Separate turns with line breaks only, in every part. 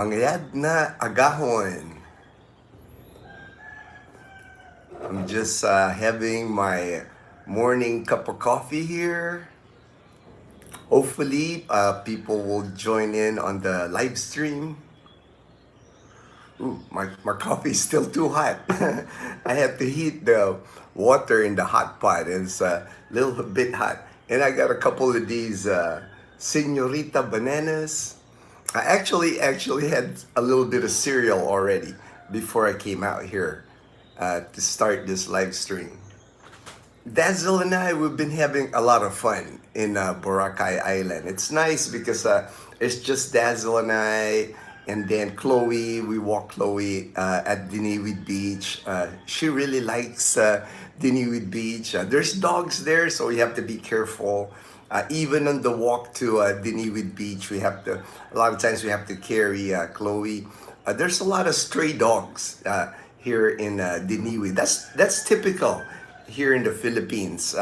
Pangyad na agahon. I'm just having my morning cup of coffee here. Hopefully, people will join in on the live stream. Ooh, my coffee is still too hot. I have to heat the water in the hot pot. It's a little bit hot. And I got a couple of these señorita bananas. I actually had a little bit of cereal already before I came out here to start this live stream. Dazzle and I, we've been having a lot of fun in Boracay Island. It's nice because it's just Dazzle and I, and then Chloe. We walk Chloe at Diniwid Beach. She really likes Diniwid Beach. There's dogs there, so we have to be careful. Even on the walk to Diniwid Beach, a lot of times we have to carry Chloe. There's a lot of stray dogs here in Diniwid. That's typical here in the Philippines,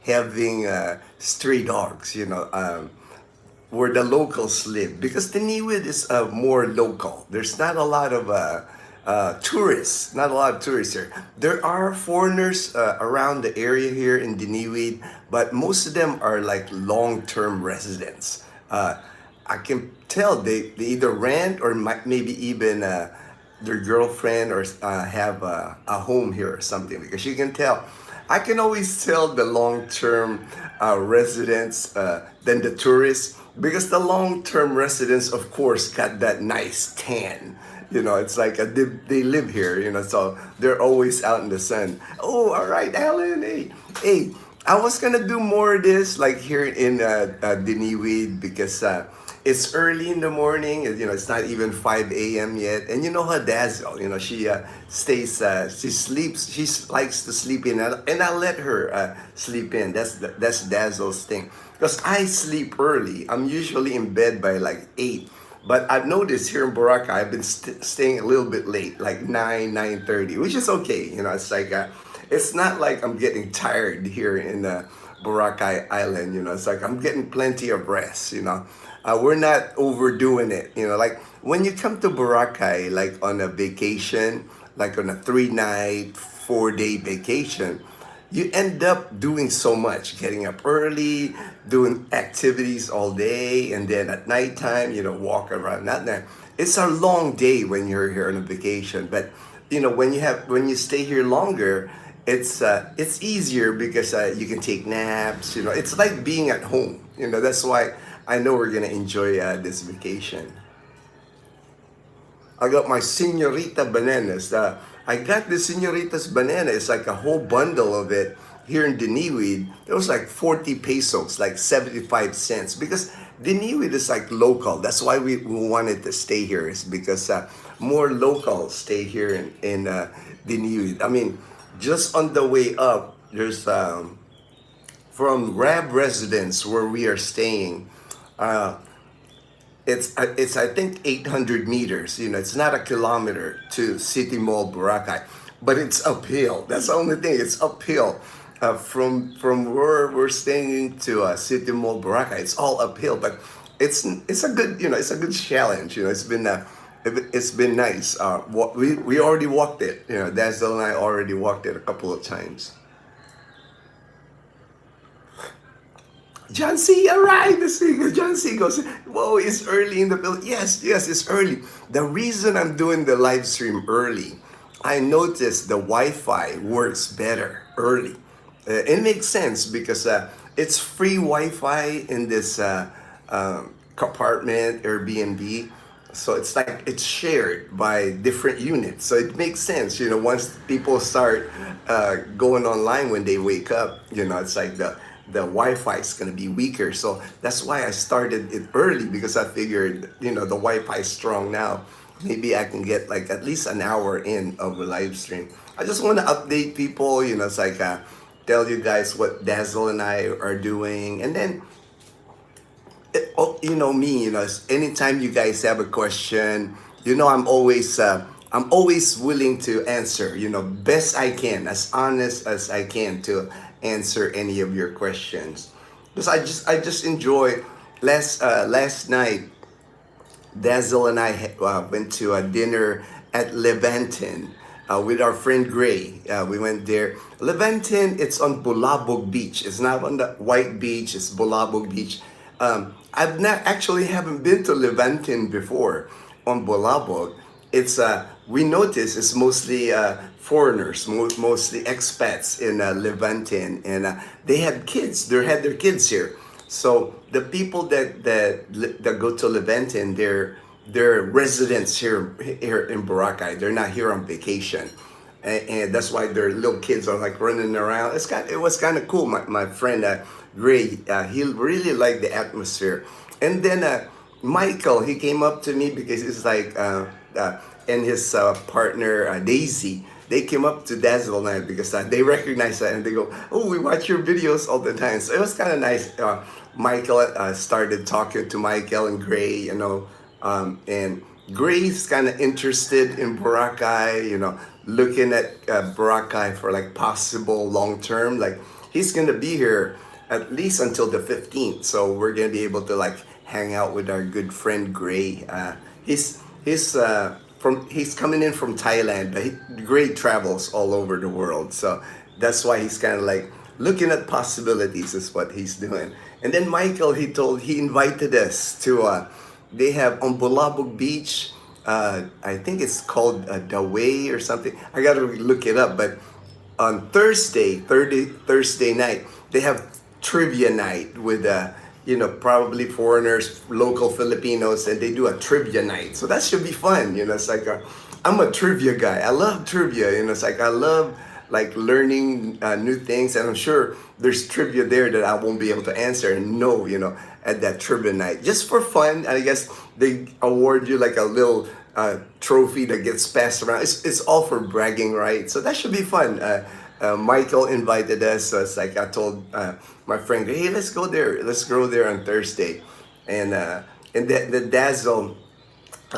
having stray dogs, where the locals live. Because Diniwid is more local. There's not a lot of tourists, not a lot of tourists here. There are foreigners around the area here in Diniwid, but most of them are like long-term residents. I can tell they either rent or maybe even their girlfriend or have a home here or something, because you can tell. I can always tell the long-term residents than the tourists, because the long-term residents, of course, got that nice tan. It's like they live here, so they're always out in the sun. Oh, all right, Alan. Hey, I was gonna do more of this like here in Diniwid, because it's early in the morning. It's not even 5 a.m. yet. And you know her Dazzle, she she sleeps, she likes to sleep in, and I let her sleep in. That's Dazzle's thing. Because I sleep early. I'm usually in bed by like 8. But I've noticed here in Boracay, I've been staying a little bit late, like 9:30, which is okay. It's like, it's not like I'm getting tired here in Boracay Island. It's like I'm getting plenty of rest. We're not overdoing it. Like when you come to Boracay, like on a vacation, like on a 3-night, 4-day vacation, you end up doing so much, getting up early, doing activities all day, and then at nighttime, walk around. Not that it's a long day when you're here on a vacation, but when you stay here longer, it's easier because you can take naps. It's like being at home. That's why I know we're gonna enjoy this vacation. I got my señorita bananas. I got the señorita's banana. It's like a whole bundle of it here in Diniwid. It was like 40 pesos, like 75 cents. Because Diniwid is like local. That's why we wanted to stay here. Is because more locals stay here in Diniwid. I mean, just on the way up, there's from Rab residence where we are staying. It's I think 800 meters. It's not a kilometer to City Mall Boracay, but it's uphill. That's the only thing. It's uphill from where we're staying to City Mall Boracay. It's all uphill, but it's a good it's a good challenge. It's been nice. We already walked it. Dazzle and I already walked it a couple of times. John C. arrived. John C. goes, whoa, it's early in the building. Yes, it's early. The reason I'm doing the live stream early, I noticed the Wi-Fi works better early. It makes sense because it's free Wi-Fi in this apartment, Airbnb. So it's like it's shared by different units. So it makes sense, once people start going online when they wake up, it's like the Wi-Fi is going to be weaker. So that's why I started it early, because I figured, the Wi-Fi is strong now. Maybe I can get like at least an hour in of a live stream. I just want to update people, it's like tell you guys what Dazzle and I are doing. And then, me, anytime you guys have a question, I'm always willing to answer, best I can, as honest as I can to answer any of your questions. Because I just enjoy last night Dazzle and I went to a dinner at Levantin with our friend Gray. We went there. Levantin, it's on Bulabog Beach. It's not on the white beach. It's Bulabog Beach. I've not actually haven't been to Levantin before on Bulabog. It's we notice it's mostly foreigners, mostly expats in Levantin, and they had kids. They had their kids here. So the people that go to Levantin, they're residents here in Boracay. They're not here on vacation, and that's why their little kids are like running around. It was kind of cool. My friend Gray, he really liked the atmosphere, and then Michael, he came up to me because it's like and his partner Daisy. They came up to Dazzle and I because they recognize that and they go, "Oh, we watch your videos all the time." So it was kind of nice. Michael started talking to Michael and Gray, and Gray's kind of interested in Boracay, looking at Boracay for like possible long term. Like he's gonna be here at least until the 15th, so we're gonna be able to like hang out with our good friend Gray. He's coming in from Thailand, but Gray travels all over the world, so that's why he's kind of like looking at possibilities is what he's doing. And then Michael, he invited us to they have on Bulabog Beach. I think it's called The Way or something. I gotta look it up. But on Thursday night, they have trivia night with probably foreigners, local Filipinos, and they do a trivia night. So that should be fun. It's like I'm a trivia guy. I love trivia. It's like I love like learning new things, and I'm sure there's trivia there that I won't be able to answer and know, at that trivia night. Just for fun, I guess they award you like a little trophy that gets passed around. It's all for bragging, right? So that should be fun. Michael invited us, so it's like I told my friend, "Hey, let's go there. Let's go there on Thursday," and the Dazzle.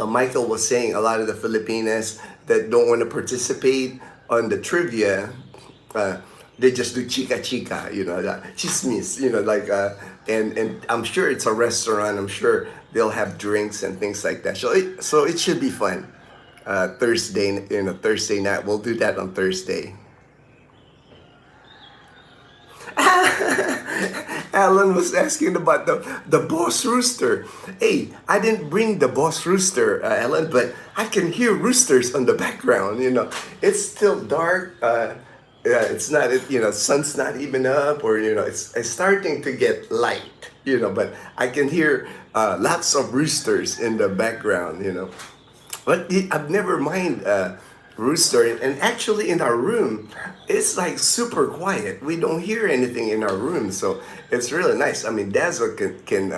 Michael was saying a lot of the Filipinas that don't want to participate on the trivia, they just do chica chica, chismis, and I'm sure it's a restaurant. I'm sure they'll have drinks and things like that. So it should be fun. Thursday night. We'll do that on Thursday. Alan was asking about the boss rooster. Hey, I didn't bring the boss rooster, Alan, but I can hear roosters on the background. It's still dark. It's not, sun's not even up, or it's starting to get light. But I can hear lots of roosters in the background. But I've never mind. Rooster, and actually in our room it's like super quiet. We don't hear anything in our room, so it's really nice. I mean, Dazzle can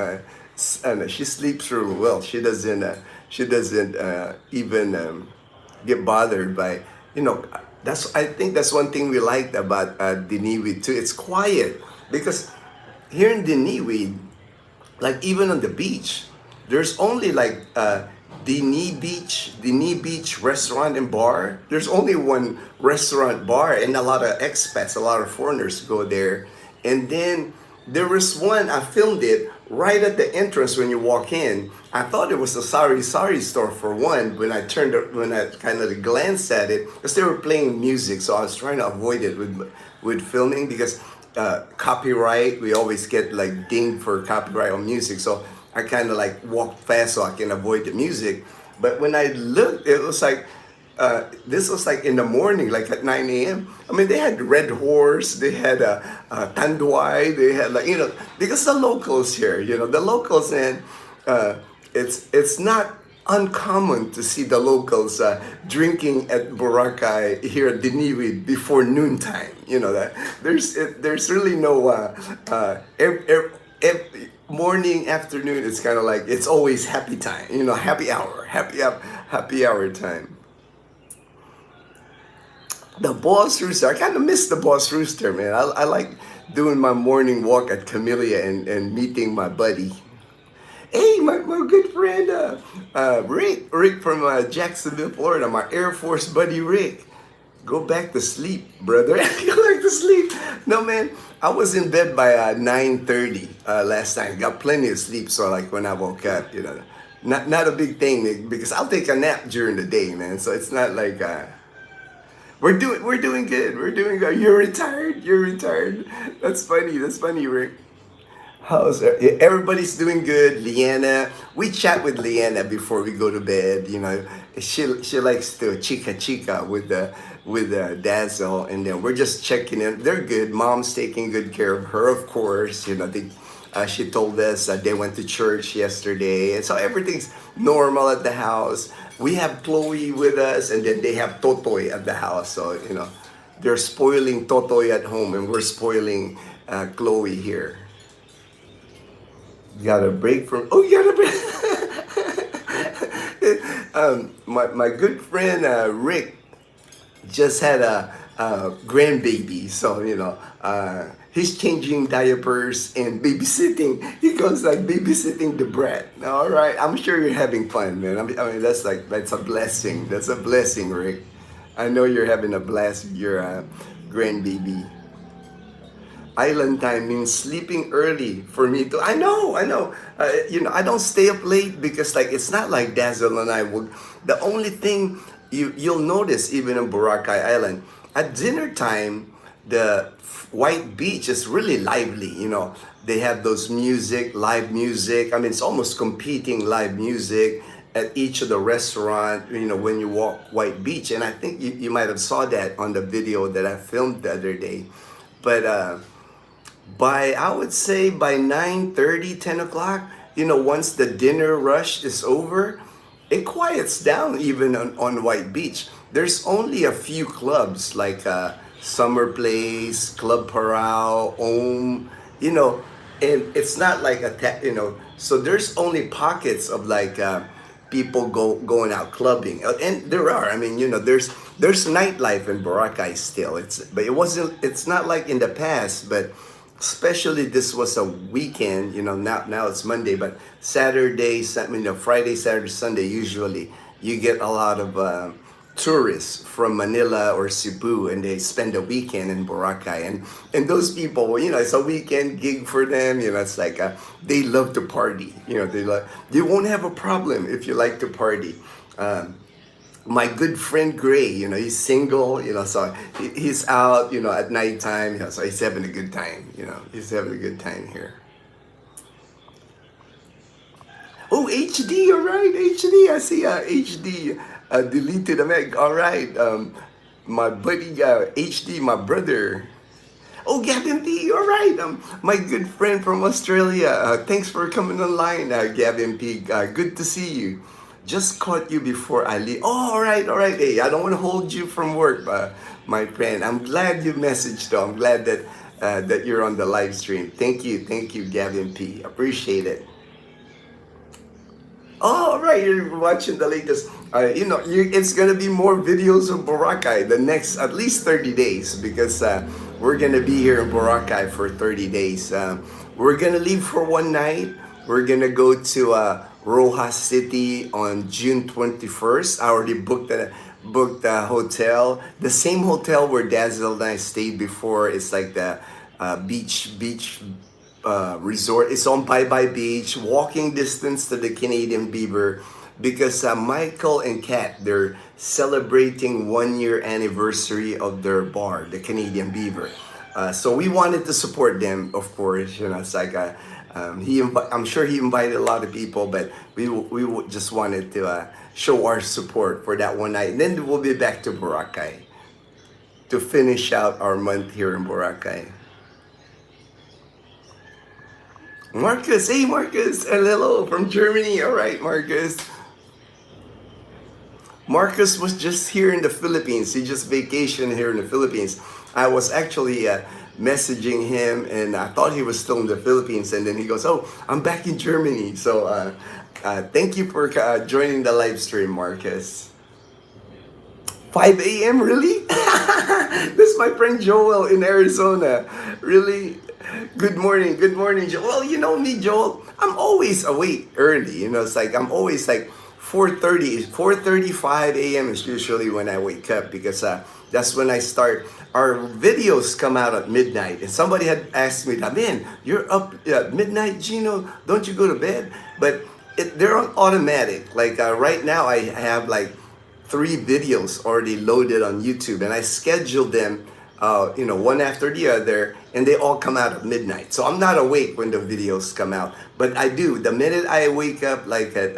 she sleeps really well. She doesn't even get bothered by I think that's one thing we liked about Diniwid too. It's quiet because here in Diniwid, like even on the beach, there's only like Dini Beach restaurant and bar. There's only one restaurant bar, and a lot of expats, a lot of foreigners go there. And then there was one, I filmed it right at the entrance when you walk in. I thought it was a sari store for one when I kind of glanced at it, because they were playing music, so I was trying to avoid it with filming because copyright, we always get like dinged for copyright on music. So I kind of like walked fast so I can avoid the music. But when I looked, it was like, this was like in the morning, like at 9 a.m. I mean, they had Red Horse, they had Tanduay, they had like, because the locals here, the locals, and it's not uncommon to see the locals drinking at Boracay here at Diniwid before noontime. That there's really no morning, afternoon. It's kind of like it's always happy time. Happy hour time. The boss rooster. I kind of miss the boss rooster, man. I like doing my morning walk at Camellia and meeting my buddy. Hey, my good friend, Rick from Jacksonville, Florida, my Air Force buddy, Rick. Go back to sleep, brother. Go back to sleep. No, man, I was in bed by 9:30 last night. Got plenty of sleep, so like when I woke up, not a big thing because I'll take a nap during the day, man. So it's not like we're doing good. We're doing good. You're retired. You're retired. That's funny. That's funny, Rick. Everybody's doing good. Leanna, we chat with Leanna before we go to bed. You know, she likes to chica with Dazzle, and then we're just checking in. They're good. Mom's taking good care of her, of course. You know, she told us they went to church yesterday, and so everything's normal at the house. We have Chloe with us, and then they have Totoy at the house. So you know, they're spoiling Totoy at home, and we're spoiling Chloe here. Got a break from. Oh, you got a break. My good friend Rick just had a grandbaby, so you know he's changing diapers and babysitting. He goes like babysitting the brat. All right, I'm sure you're having fun, man. I mean that's a blessing. That's a blessing, Rick. I know you're having a blast with your grandbaby. Island time means sleeping early for me too. I know. You know, I don't stay up late because like it's not like Dazzle and I would. The only thing you'll notice even in Boracay Island at dinner time, the white beach is really lively. You know, they have those live music. I mean, it's almost competing live music at each of the restaurant. You know, when you walk White Beach, and I think you might have saw that on the video that I filmed the other day, but. I would say by 9:30, 10 o'clock, you know, once the dinner rush is over, it quiets down even on White Beach. There's only a few clubs like Summer Place, Club Parao, you know, and it's not like you know, so there's only pockets of like people going out clubbing, and there are. I mean, you know, there's nightlife in Boracay still. It's not like in the past, but especially this was a weekend, you know, now it's Monday, but Saturday, you know, Friday, Saturday, Sunday, usually you get a lot of tourists from Manila or Cebu, and they spend a weekend in Boracay, and those people, you know, it's a weekend gig for them. You know, it's like they love to party. You know, they won't have a problem if you like to party. My good friend Gray, you know, he's single, you know, so he's out, you know, at nighttime, you know, so he's having a good time, you know, he's having a good time here. Oh, HD, all right, HD, I see HD deleted a meg, all right, my buddy HD, my brother. Oh, Gavin P, all right, my good friend from Australia, thanks for coming online, Gavin P, good to see you. Just caught you before I leave. Oh, all right, all right. Hey, I don't want to hold you from work, my friend. I'm glad you messaged, though. I'm glad that you're on the live stream. Thank you, Gavin P. Appreciate it. Oh, all right, you're watching the latest. You know, it's gonna be more videos of Boracay the next at least 30 days because we're gonna be here in Boracay for 30 days. We're gonna leave for one night. We're gonna go to Rojas City on June 21st. I already booked the hotel, the same hotel where Dazzle and I stayed before. It's like the beach resort. It's on Bye Bye Beach, walking distance to the Canadian Beaver, because Michael and Kat, they're celebrating 1 year anniversary of their bar, the Canadian Beaver. So we wanted to support them, of course. You know, it's like I'm sure he invited a lot of people, but we just wanted to show our support for that one night. And then we'll be back to Boracay to finish out our month here in Boracay. Marcus, hey Marcus, hello from Germany. All right, Marcus. Marcus was just here in the Philippines. He just vacationed here in the Philippines. I was actually messaging him, and I thought he was still in the Philippines, and then he goes, "Oh, I'm back in Germany." So thank you for joining the live stream, Marcus. 5 a.m. really? This is my friend Joel in Arizona. Really? Good morning, Joel. Well, you know me, Joel. I'm always awake early. You know, it's like I'm always like 4:35 a.m. is usually when I wake up because that's when I start. Our videos come out at midnight, and somebody had asked me, "Man, you're up at midnight, Ginno? Don't you go to bed?" But they're on automatic. Like right now, I have like 3 videos already loaded on YouTube, and I schedule them, one after the other, and they all come out at midnight. So I'm not awake when the videos come out, but I do. The minute I wake up, like at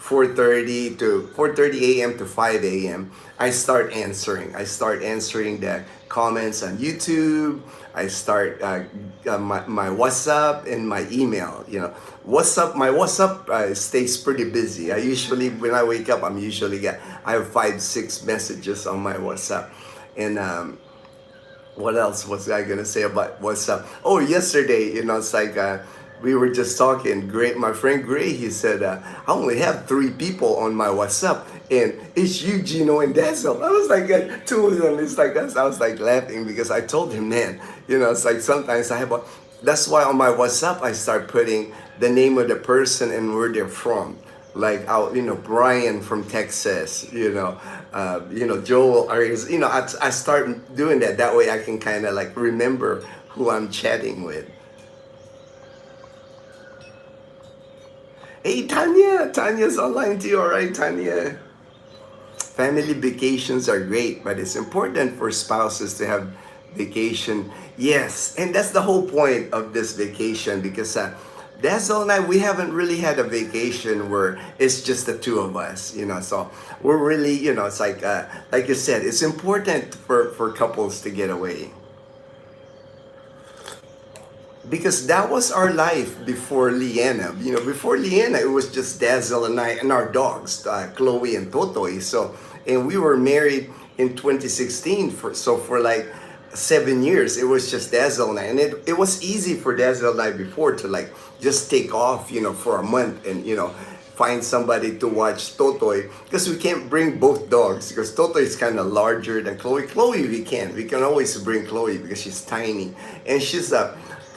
4:30 a.m. to 5 a.m., I start answering. I start answering the comments on YouTube. I start my WhatsApp and my email. My WhatsApp stays pretty busy. I usually, when I wake up, I have 5, 6 messages on my WhatsApp. And what else was I gonna say about WhatsApp? Oh, yesterday, it's like we were just talking. Great, my friend Gray, he said, I only have 3 people on my WhatsApp, and it's you, Gino, and Dazzle. I was like, 2 of them. It's like us. I was like laughing because I told him, man, it's like sometimes I have a. That's why on my WhatsApp I start putting the name of the person and where they're from. Like, Brian from Texas, Joel, or I start doing that. That way I can kind of like remember who I'm chatting with. Hey, Tanya! Tanya's online too, all right, Tanya? Family vacations are great, but it's important for spouses to have vacation. Yes, and that's the whole point of this vacation, because Dazzle and I, we haven't really had a vacation where it's just the 2 of us, So we're really, it's like you said, it's important for couples to get away. Because that was our life before Leanna. Before Leanna, it was just Dazzle and I and our dogs, Chloe and Totoy. So, and we were married in 2016. For like 7 years, it was just Dazzle and I. And it was easy for Dazzle and I before to like just take off, for a month and, find somebody to watch Totoy, because we can't bring both dogs because Totoy is kind of larger than Chloe. Chloe, we can always bring Chloe because she's tiny, and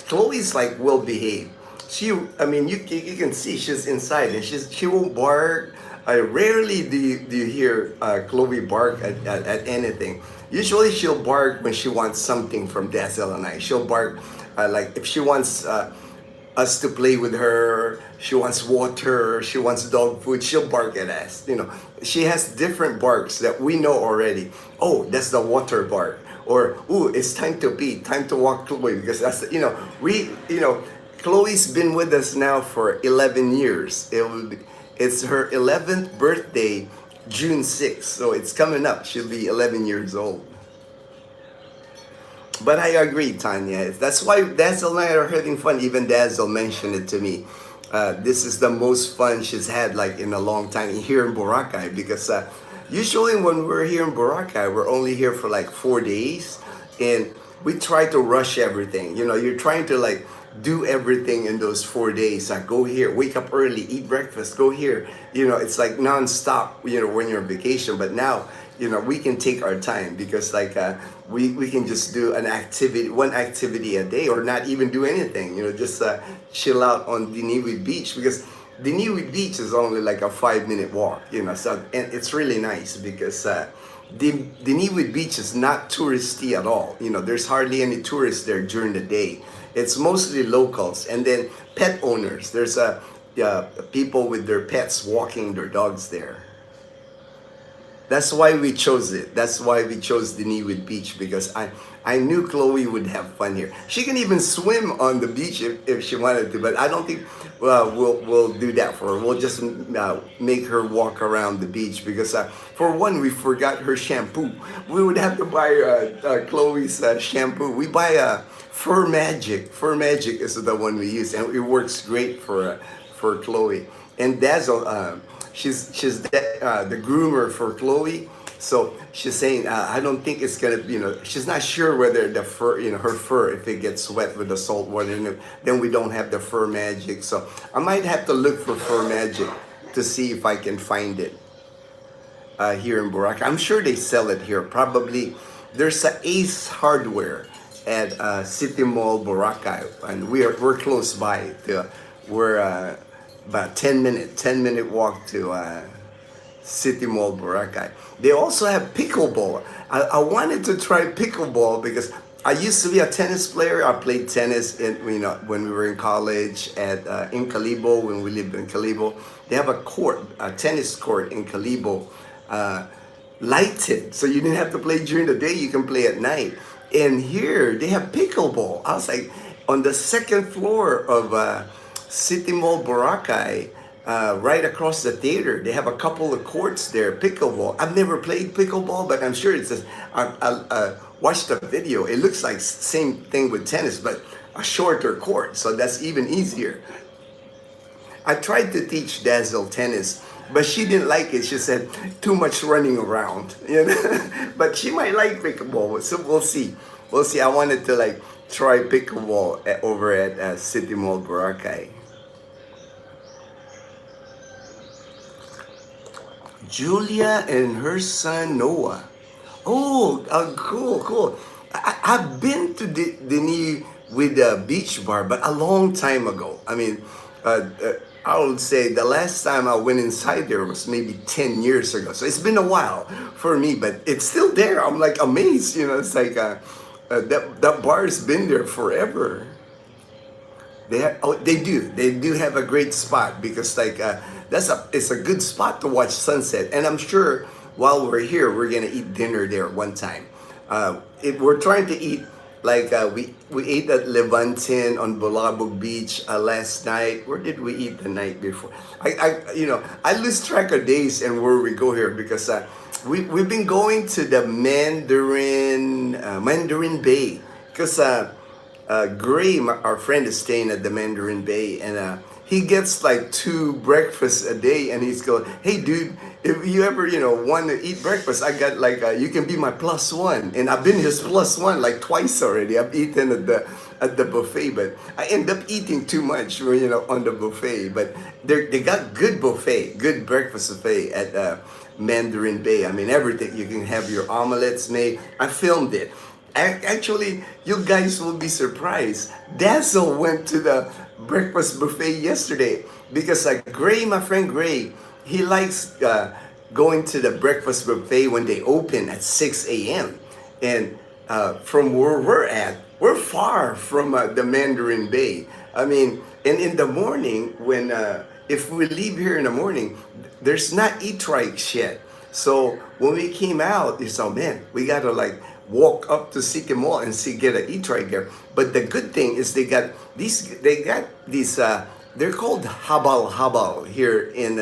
Chloe's like well behaved. You can see she's inside, and she won't bark. Rarely do you hear Chloe bark at anything. Usually she'll bark when she wants something from Dazzle and I. She'll bark like if she wants us to play with her, she wants water, she wants dog food, she'll bark at us. She has different barks that we know already. Oh, that's the water bark. Or, ooh, it's time to pee, time to walk Chloe, because that's, Chloe's been with us now for 11 years. It's her 11th birthday, June 6th, so it's coming up. She'll be 11 years old. But I agree, Tanya. That's why Dazzle and I are having fun. Even Dazzle mentioned it to me. This is the most fun she's had like in a long time here in Boracay, because usually when we're here in Boracay, we're only here for like 4 days, and we try to rush everything. You're trying to like do everything in those 4 days. Go here, wake up early, eat breakfast, go here. It's like nonstop, when you're on vacation. But now, we can take our time, because like we can just do one activity a day, or not even do anything. Just chill out on Diniwi Beach, because Diniwi Beach is only like a 5-minute walk. So, and it's really nice because Diniwi Beach is not touristy at all. There's hardly any tourists there during the day. It's mostly locals, and then pet owners. There's people with their pets walking their dogs there. That's why we chose it. That's why we chose Diniwi Beach, because I knew Chloe would have fun here. She can even swim on the beach if she wanted to, but I don't think we'll do that for her. We'll just make her walk around the beach, because for one, we forgot her shampoo. We would have to buy Chloe's shampoo. We buy Fur Magic. Fur Magic is the one we use, and it works great for Chloe. And Dazzle, she's the groomer for Chloe. So she's saying, I don't think it's gonna, she's not sure whether the fur, her fur, if it gets wet with the salt water, then we don't have the Fur Magic. So I might have to look for Fur Magic to see if I can find it here in Boracay. I'm sure they sell it here. Probably there's a Ace Hardware at City Mall Boracay, and we're close by. We're about 10-minute walk to City Mall Boracay. They also have pickleball. I wanted to try pickleball because I used to be a tennis player. I played tennis in, when we were in college at in Calibo, when we lived in Calibo. They have a court, a tennis court in Calibo, uh, lighted, so you didn't have to play during the day. You can play at night. And here they have pickleball. I was like, on the second floor of City Mall Boracay, right across the theater. They have a couple of courts there, pickleball. I've never played pickleball, but I'm sure it's I watched the video. It looks like same thing with tennis, but a shorter court, so that's even easier. I tried to teach Dazzle tennis, but she didn't like it. She said too much running around, But she might like pickleball, so we'll see. We'll see. I wanted to like try pickleball over at City Mall Boracay. Julia and her son Noah. Oh, cool, cool. I've been to the knee with the beach bar, but a long time ago. I mean, I would say the last time I went inside there was maybe 10 years ago. So it's been a while for me, but it's still there. I'm like amazed, It's like that bar has been there forever. They do have a great spot because like it's a good spot to watch sunset, and I'm sure while we're here we're gonna eat dinner there one time. We're trying to eat like we ate at Levantin on Bulabog Beach last night. Where did we eat the night before? I lose track of days and where we go here because we've been going to the Mandarin Bay because. Gray, our friend, is staying at the Mandarin Bay, and he gets like 2 breakfasts a day, and he's going, "Hey, dude, if you ever, want to eat breakfast, I got like, you can be my +1." And I've been his +1 like twice already. I've eaten at the buffet, but I end up eating too much, on the buffet. But they got good buffet, good breakfast buffet at Mandarin Bay. I mean, everything. You can have your omelets made. I filmed it. Actually, you guys will be surprised. Dazzle went to the breakfast buffet yesterday because Gray, my friend Gray, he likes going to the breakfast buffet when they open at 6 a.m. And from where we're at, we're far from the Mandarin Bay. I mean, and in the morning, when if we leave here in the morning, there's not e-trikes yet. So when we came out, it's oh man, we gotta like walk up to City Mall and get an e-trike there. But the good thing is they got these they're called habal here in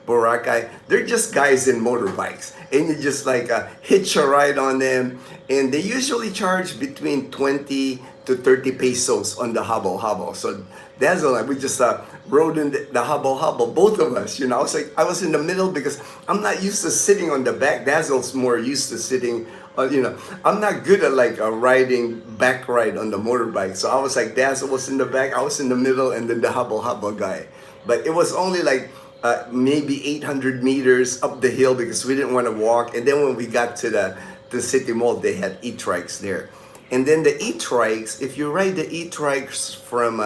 Boracay. They're just guys in motorbikes, and you just like hitch a ride on them, and they usually charge between 20 to 30 pesos on the habal. So that's all. We just rode in the habal, both of us. I was in the middle because I'm not used to sitting on the back. Dazzle's more used to sitting. I'm not good at like riding back ride on the motorbike. So I was like, Dazzle was in the back, I was in the middle, and then the habal guy. But it was only like maybe 800 meters up the hill because we didn't want to walk. And then when we got to the City Mall, they had e-trikes there. And then the e-trikes, if you ride the e-trikes from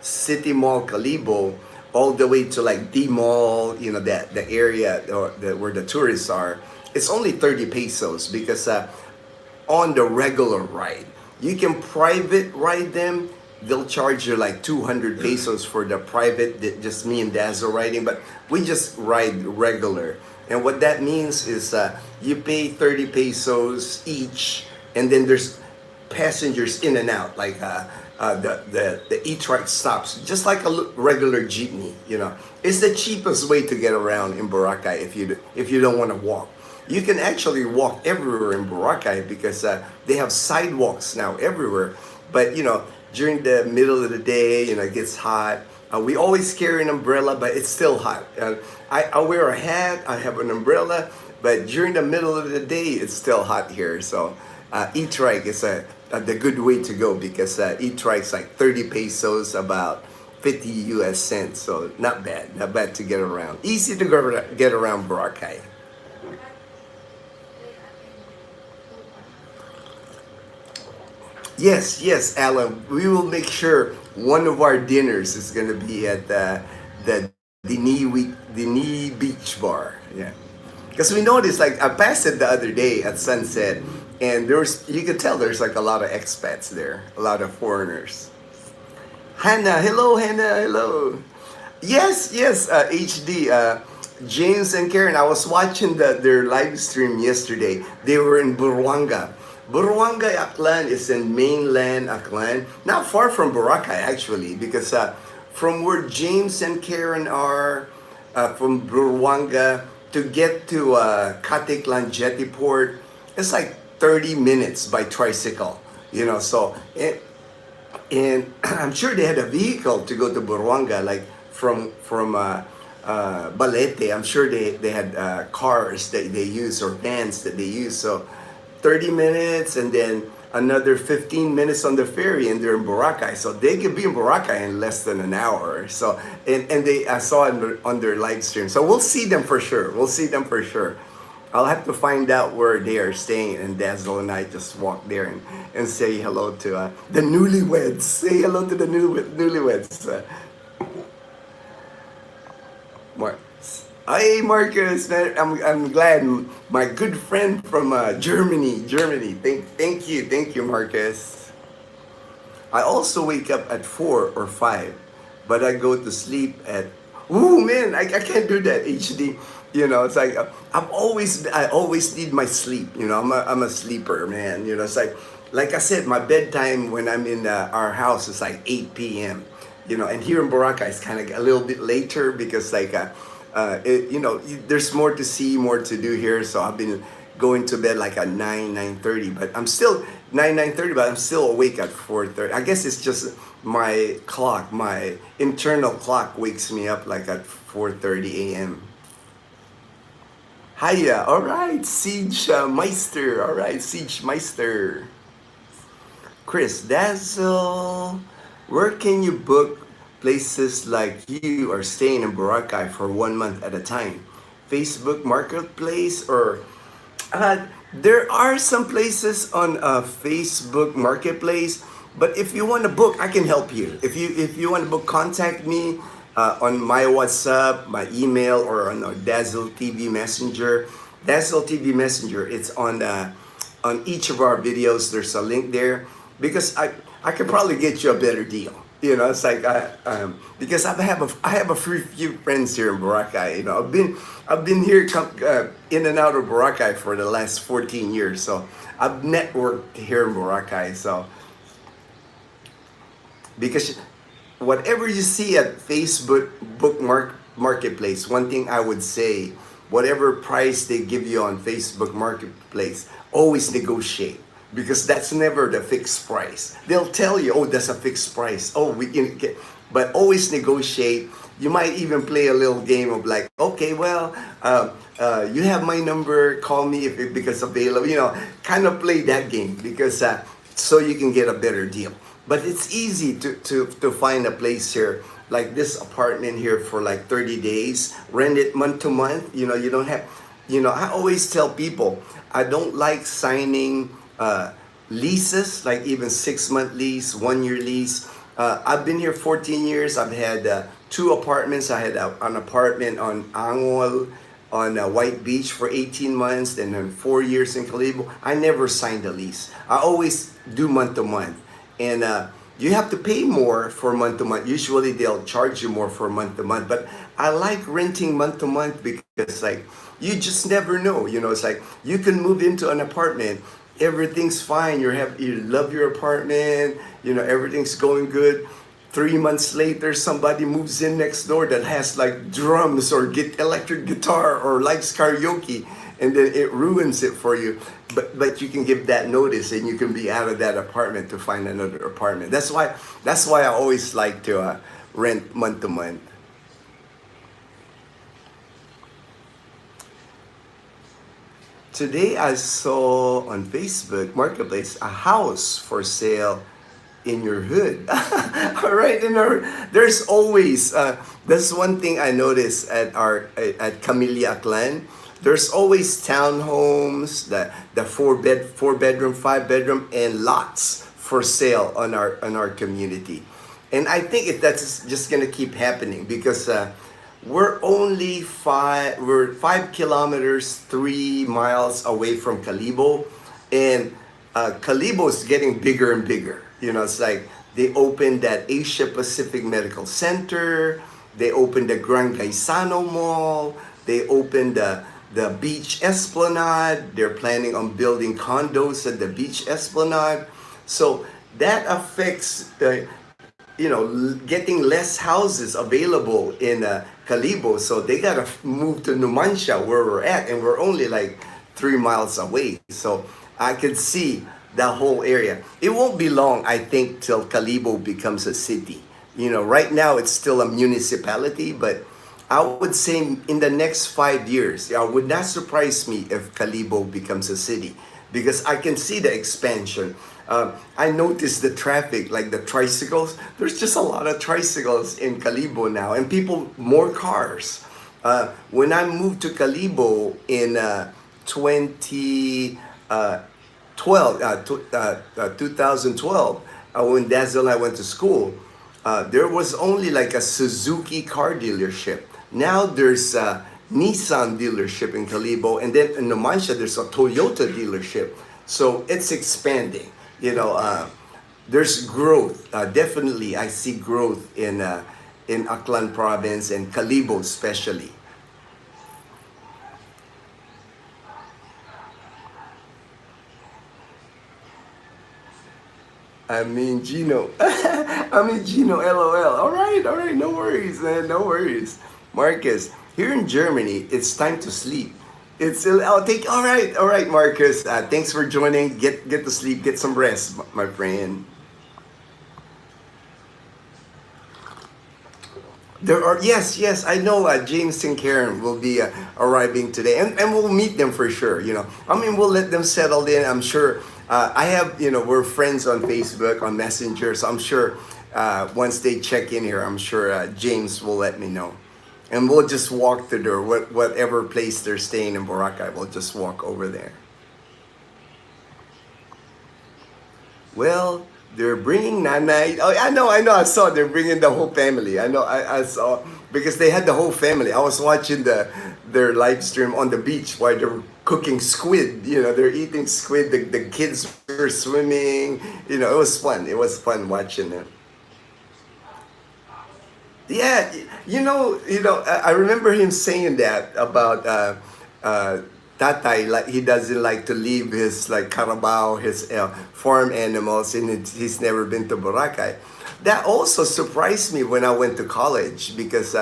City Mall Calibo all the way to like D Mall, the area where the tourists are, it's only 30 pesos because on the regular ride, you can private ride them. They'll charge you like 200 pesos for the private, just me and Dazzle riding, but we just ride regular. And what that means is you pay 30 pesos each, and then there's passengers in and out, like the e-trike stops, just like a regular jeepney. It's the cheapest way to get around in Boracay if you don't want to walk. You can actually walk everywhere in Boracay because they have sidewalks now everywhere. But during the middle of the day, it gets hot. We always carry an umbrella, but it's still hot. I wear a hat, I have an umbrella, but during the middle of the day, it's still hot here. So e-trike is the good way to go because e-trike's like 30 pesos, about 50 US cents. So not bad to get around. Easy to get around Boracay. Yes, Alan. We will make sure one of our dinners is gonna be at the Dini Beach Bar. Yeah, because we noticed, like I passed it the other day at sunset, And you can tell there's like a lot of expats there, a lot of foreigners. Hannah, hello, Hannah, hello. Yes, yes, HD. James and Karen, I was watching their live stream yesterday. They were in Buruanga. Buruanga, Aklan is in mainland Aklan, not far from Boracay actually, because from where James and Karen are, from Buruanga to get to Katiklan Jetty Port, it's like 30 minutes by tricycle. So and I'm sure they had a vehicle to go to Buruanga, like from Balete. I'm sure they had cars that they use or vans that they use. So 30 minutes and then another 15 minutes on the ferry and they're in Boracay. So they could be in Boracay in less than an hour. So and they I saw it on their live stream. So we'll see them for sure. We'll see them for sure. I'll have to find out where they are staying, and Dazzle and I just walk there and say hello to the newlyweds. Say hello to the newlyweds. Mar- Hey Marcus, man, I'm glad. My good friend from Germany. Thank you, Marcus. I also wake up at 4 or 5, but I go to sleep at. Ooh man, I can't do that. HD. It's like I always need my sleep. I'm a sleeper, man. It's like I said, my bedtime when I'm in our house is like 8 p.m. And here in Boracay it's kind of a little bit later because like there's more to see, more to do here. So I've been going to bed like at 9:30, but I'm still 9:30, but I'm still awake at 4:30. I guess it's just my clock, my internal clock wakes me up like at 4:30 a.m. Hiya, all right, Siege Meister, all right, Siege Meister. Chris Dazzle, where can you book places like you are staying in Boracay for 1 month at a time? Facebook Marketplace or there are some places on Facebook Marketplace, but if you want to book, I can help you. If you want to book, contact me on my WhatsApp, my email, or on our Dazzle TV Messenger. Dazzle TV Messenger. It's on each of our videos. There's a link there because I could probably get you a better deal. It's like because I have a few friends here in Boracay. I've been here in and out of Boracay for the last 14 years. So I've networked here in Boracay. So because whatever you see at Facebook Marketplace, one thing I would say, whatever price they give you on Facebook Marketplace, always negotiate. Because that's never the fixed price. They'll tell you, oh, that's a fixed price. Oh, we can get, but always negotiate. You might even play a little game of like, okay, well, you have my number, call me because available. Kind of play that game because so you can get a better deal. But it's easy to find a place here, like this apartment here for like 30 days, rent it month to month. You don't have, I always tell people, I don't like signing leases, like even 6-month lease, 1-year lease. I've been here 14 years. I've had 2 apartments. I had an apartment on Angol, on White Beach for 18 months, and then 4 years in Calibo. I never signed a lease. I always do month to month. And you have to pay more for month to month. Usually they'll charge you more for month to month. But I like renting month to month because like you just never know. It's like you can move into an apartment, everything's fine. You love your apartment. Everything's going good. 3 months later, somebody moves in next door that has like drums or electric guitar or likes karaoke, and then it ruins it for you. But you can give that notice, and you can be out of that apartment to find another apartment. That's why I always like to rent month to month. Today I saw on Facebook Marketplace a house for sale in your hood. All right, there's always that's one thing I noticed at Camellia Clan. There's always townhomes, the four bedroom, 5 bedroom, and lots for sale on our community, and I think that's just gonna keep happening because. We're 5 kilometers, 3 miles away from Calibo. And Calibo's getting bigger and bigger. It's like they opened that Asia Pacific Medical Center. They opened the Gran Gaisano Mall. They opened the Beach Esplanade. They're planning on building condos at the Beach Esplanade. So that affects getting less houses available in Calibo. So they gotta move to Numancia where we're at, and we're only like 3 miles away. So I could see the whole area. It won't be long, I think, till Calibo becomes a city. Right now it's still a municipality, but I would say in the next 5 years, it would not surprise me if Calibo becomes a city, because I can see the expansion. I noticed the traffic, like the tricycles. There's just a lot of tricycles in Calibo now, and more cars. When I moved to Calibo in 2012, when Dazzle and I went to school, there was only like a Suzuki car dealership. Now there's a Nissan dealership in Calibo, and then in Numancia there's a Toyota dealership. So it's expanding. There's growth. Definitely, I see growth in Aklan Province and Calibo especially. Gino. Gino, LOL. All right, no worries, man, no worries. Marcus, here in Germany, it's time to sleep. All right, Marcus. Thanks for joining. Get to sleep, get some rest, my friend. Yes, I know James and Karen will be arriving today, and we'll meet them for sure. We'll let them settle in. I'm sure. I have, we're friends on Facebook, on Messenger, so I'm sure once they check in here, I'm sure James will let me know. And we'll just walk through there, whatever place they're staying in Boracay, we'll just walk over there. Well, they're bringing Nanay. Oh, I know. I saw they're bringing the whole family. I know. I saw because they had the whole family. I was watching their live stream on the beach while they're cooking squid. They're eating squid. The kids were swimming. It was fun. It was fun watching them. Yeah, I remember him saying that about Tatay, like he doesn't like to leave his like carabao, his farm animals, and he's never been to Boracay. That also surprised me when I went to college, because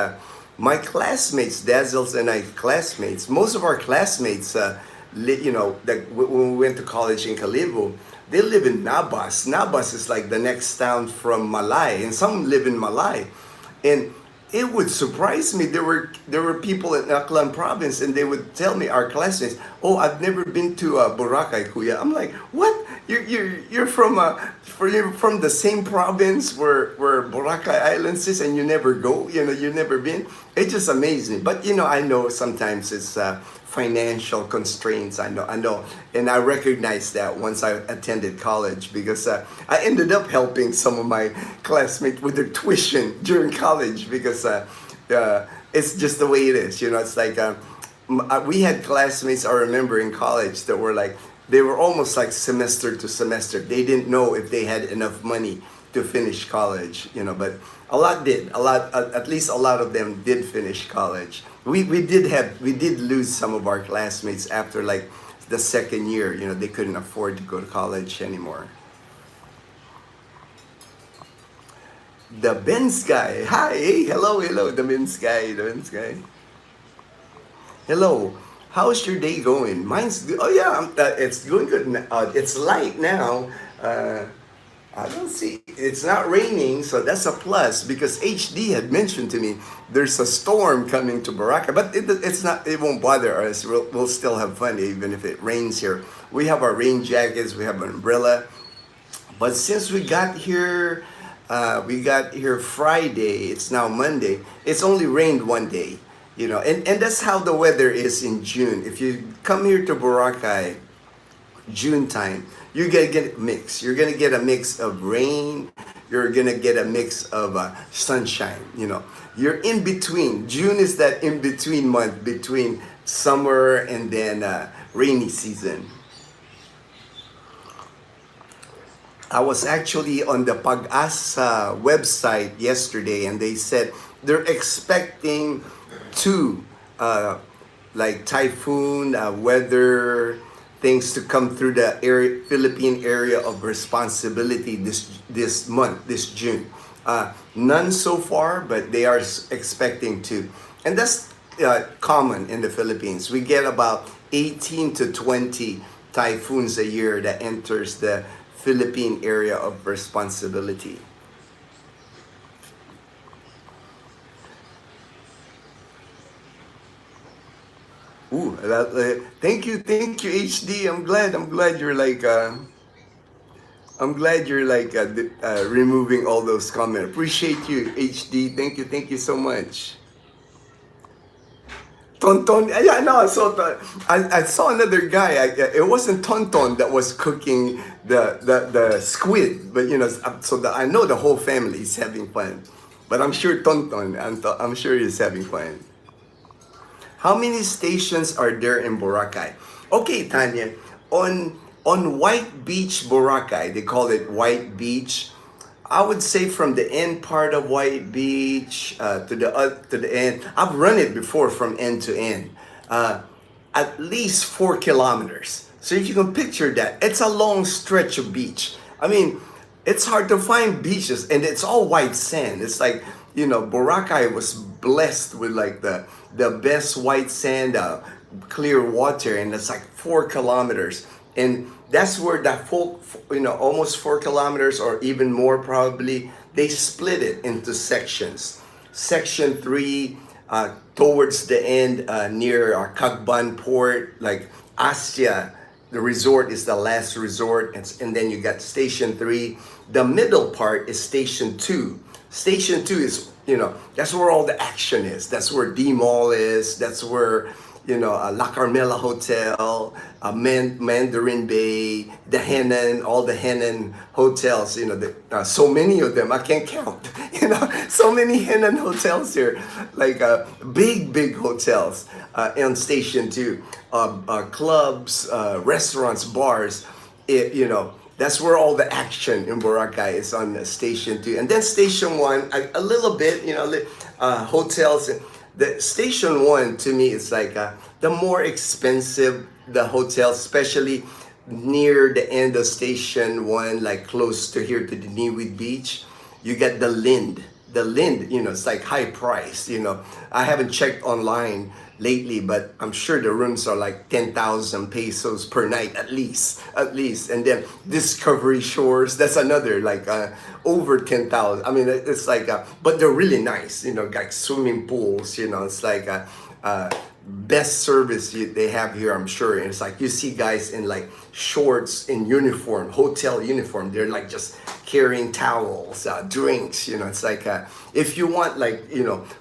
my classmates, Dazzles and I classmates, most of our classmates, when we went to college in Calibo, they live in Nabas. Nabas is like the next town from Malay, and some live in Malay. And it would surprise me. There were people in Aklan province, and they would tell me, our classmates, "Oh, I've never been to Boracay, Kuya." I'm like, "What? You're from the same province where Boracay Islands is, and you never go? You never been?" It just amazed me. But I know sometimes it's financial constraints. I know, and I recognize that once I attended college, because I ended up helping some of my classmates with their tuition during college, because it's just the way it is. It's like we had classmates, I remember, in college that were like, they were almost like semester to semester. They didn't know if they had enough money to finish college, but a lot did. At least a lot of them did finish college. We did lose some of our classmates after like the second year. They couldn't afford to go to college anymore. The Benz guy. Hi, hey, hello, the Benz guy. Hello. How's your day going? Mine's good. Oh yeah, it's going good. It's light now. I don't see. It's not raining, so that's a plus, because HD had mentioned to me there's a storm coming to Boracay, but it's not. It won't bother us. We'll still have fun even if it rains here. We have our rain jackets. We have an umbrella. But since we got here Friday. It's now Monday. It's only rained one day. And that's how the weather is in June. If you come here to Boracay, June time, you're gonna get a mix. You're gonna get a mix of rain. You're gonna get a mix of sunshine. You're in between. June is that in between month between summer and then rainy season. I was actually on the Pag-asa website yesterday, and they said they're expecting two, like typhoon weather things to come through the Philippine area of responsibility this month, this June. None so far, but they are expecting to, and that's common in the Philippines. We get about 18 to 20 typhoons a year that enters the Philippine area of responsibility. Ooh, thank you, HD. I'm glad you're like, removing all those comments. Appreciate you, HD. Thank you so much. Tonton, yeah, no, I saw another guy. It wasn't Tonton that was cooking the squid, but I know the whole family is having fun. But I'm sure Tonton, I'm sure he's having fun. How many stations are there in Boracay? Okay, Tanya, on White Beach, Boracay, they call it White Beach. I would say from the end part of White Beach to the end. I've run it before from end to end, at least 4 kilometers. So if you can picture that, it's a long stretch of beach. I mean, it's hard to find beaches, and it's all white sand. It's like Boracay was blessed with like the best white sand, clear water, and it's like 4 kilometers, and that's where that full, almost 4 kilometers or even more probably, they split it into sections. Section 3, towards the end, near Cagban Port, like Asia, the resort is the last resort, and then you got Station 3. The middle part is Station 2. Station 2 is, that's where all the action is. That's where D-Mall is. That's where, La Carmela Hotel, Mandarin Bay, the Henan, all the Henan hotels, so many of them, I can't count, so many Henan hotels here, like big hotels on Station 2, clubs, restaurants, bars, that's where all the action in Boracay is, on Station 2. And then Station 1, a little bit, hotels. The Station 1 to me is like the more expensive the hotel, especially near the end of Station 1, like close to here to the Seaweed Beach. You get the Lind. The Lind, it's like high price, I haven't checked online lately, but I'm sure the rooms are like 10,000 pesos per night at least. And then Discovery Shores, that's another like over 10,000. I mean, it's like, but they're really nice, like swimming pools, it's like best service they have here, I'm sure. And it's like you see guys in like shorts, in uniform, hotel uniform. They're like just carrying towels, drinks. It's like if you want like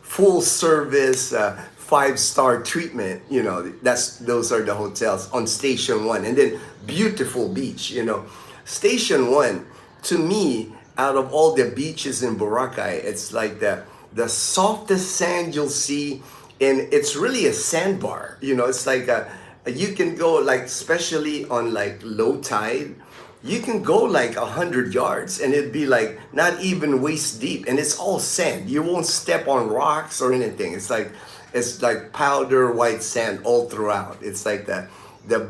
full service, 5-star treatment. Those are the hotels on Station 1, and then beautiful beach. Station 1 to me, out of all the beaches in Boracay, it's like the softest sand you'll see. And it's really a sandbar, it's like you can go like, especially on like low tide, you can go like 100 yards and it'd be like not even waist deep, and it's all sand. You won't step on rocks or anything. It's like powder white sand all throughout. It's like the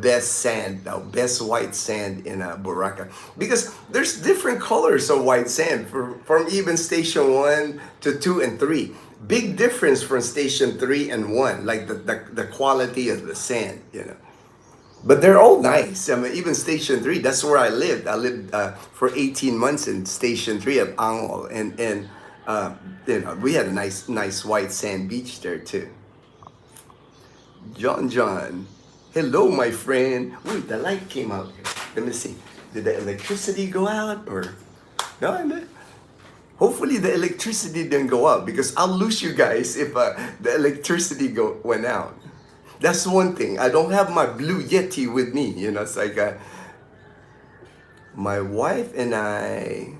best sand, the best white sand in Boracay, because there's different colors of white sand from even Station 1 to 2 and 3. Big difference from Station 3 and 1, like the quality of the sand, But they're all nice. I mean, even Station 3, that's where I lived. I lived for 18 months in Station 3 of Angol, and we had a nice white sand beach there too. John, hello, my friend. Wait, the light came out here. Let me see. Did the electricity go out or no? Hopefully the electricity didn't go out, because I'll lose you guys if the electricity went out. That's one thing. I don't have my Blue Yeti with me. It's like my wife and I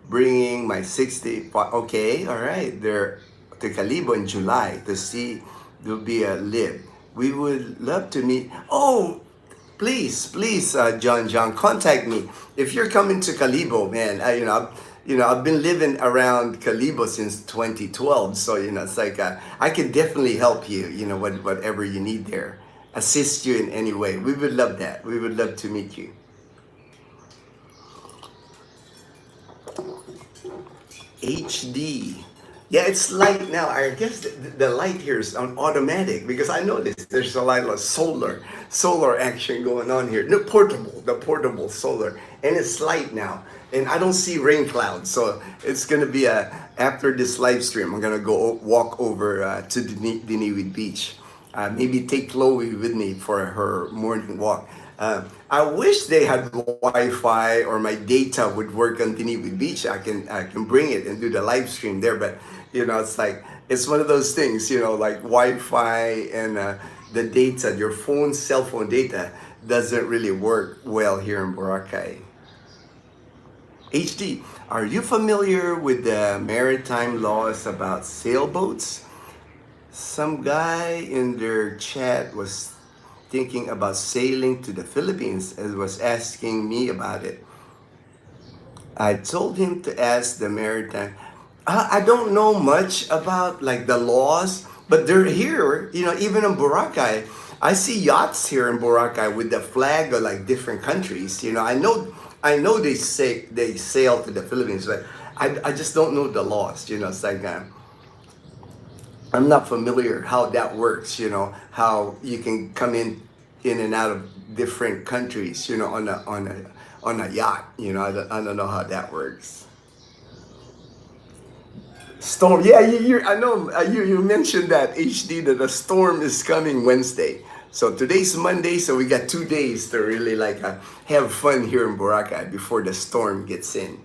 bringing my 60. Okay, all right. They're to Calibo in July to see. There'll be a lib. We would love to meet. Oh, Please, John, contact me if you're coming to Calibo, man. I've been living around Calibo since 2012, so it's like I can definitely help you. Whatever you need there, assist you in any way. We would love that. We would love to meet you. HD. Yeah, it's light now. I guess the light here is on automatic because I noticed there's a lot of solar action going on here. The portable solar, and it's light now. And I don't see rain clouds, so it's gonna be after this live stream. I'm gonna go walk over to Diniwid Beach. Maybe take Chloe with me for her morning walk. I wish they had Wi-Fi or my data would work on Diniwid Beach. I can bring it and do the live stream there, but it's like it's one of those things. Like Wi-Fi and the data, your cell phone data doesn't really work well here in Boracay. HD, are you familiar with the maritime laws about sailboats? Some guy in their chat was thinking about sailing to the Philippines and was asking me about it. I told him to ask the maritime. I don't know much about like the laws, but they're here. Even in Boracay, I see yachts here in Boracay with the flag of like different countries. I know they sail to the Philippines, but I just don't know the laws. It's like I'm not familiar how that works. How you can come in and out of different countries. On a yacht. I don't know how that works. Storm, yeah, I know you mentioned that HD that a storm is coming Wednesday. So today's Monday, so we got 2 days to really like have fun here in Boracay before the storm gets in.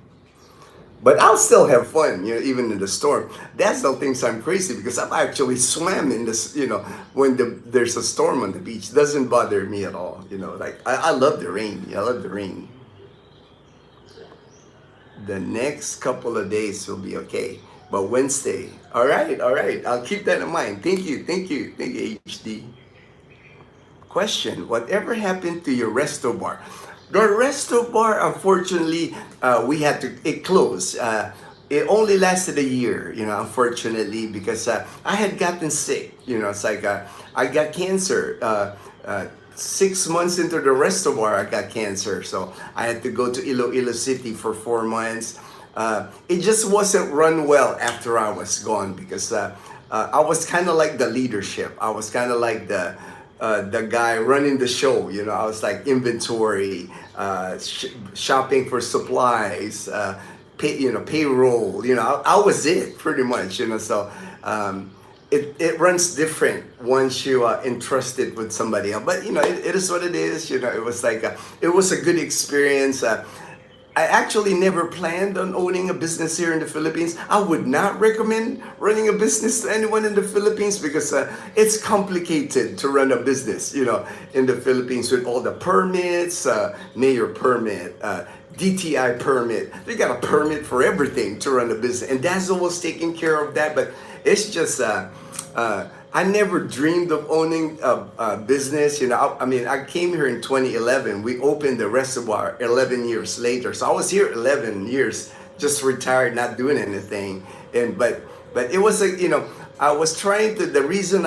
But I'll still have fun, even in the storm. That still thinks I'm crazy because I've actually swam in this, when there's a storm on the beach. Doesn't bother me at all, like I love the rain. I love the rain. The next couple of days will be okay. But Wednesday, all right. I'll keep that in mind. Thank you, HD. Question, whatever happened to your resto bar? The resto bar, unfortunately, it closed. It only lasted a year, unfortunately, because I had gotten sick. It's like I got cancer. 6 months into the resto bar, I got cancer. So I had to go to Iloilo City for 4 months. It just wasn't run well after I was gone because I was kind of like the leadership. I was kind of like the guy running the show. I was like inventory, shopping for supplies, payroll. I was it pretty much. So it runs different once you entrust it with somebody else. But it is what it is. It was like it was a good experience. I actually never planned on owning a business here in the Philippines. I would not recommend running a business to anyone in the Philippines because it's complicated to run a business, in the Philippines with all the permits, mayor permit, DTI permit. They got a permit for everything to run a business. And Dazzle was taking care of that, but it's just I never dreamed of owning a business. I came here in 2011. We opened the reservoir 11 years later. So I was here 11 years, just retired, not doing anything. But it was like, I was trying to, the reason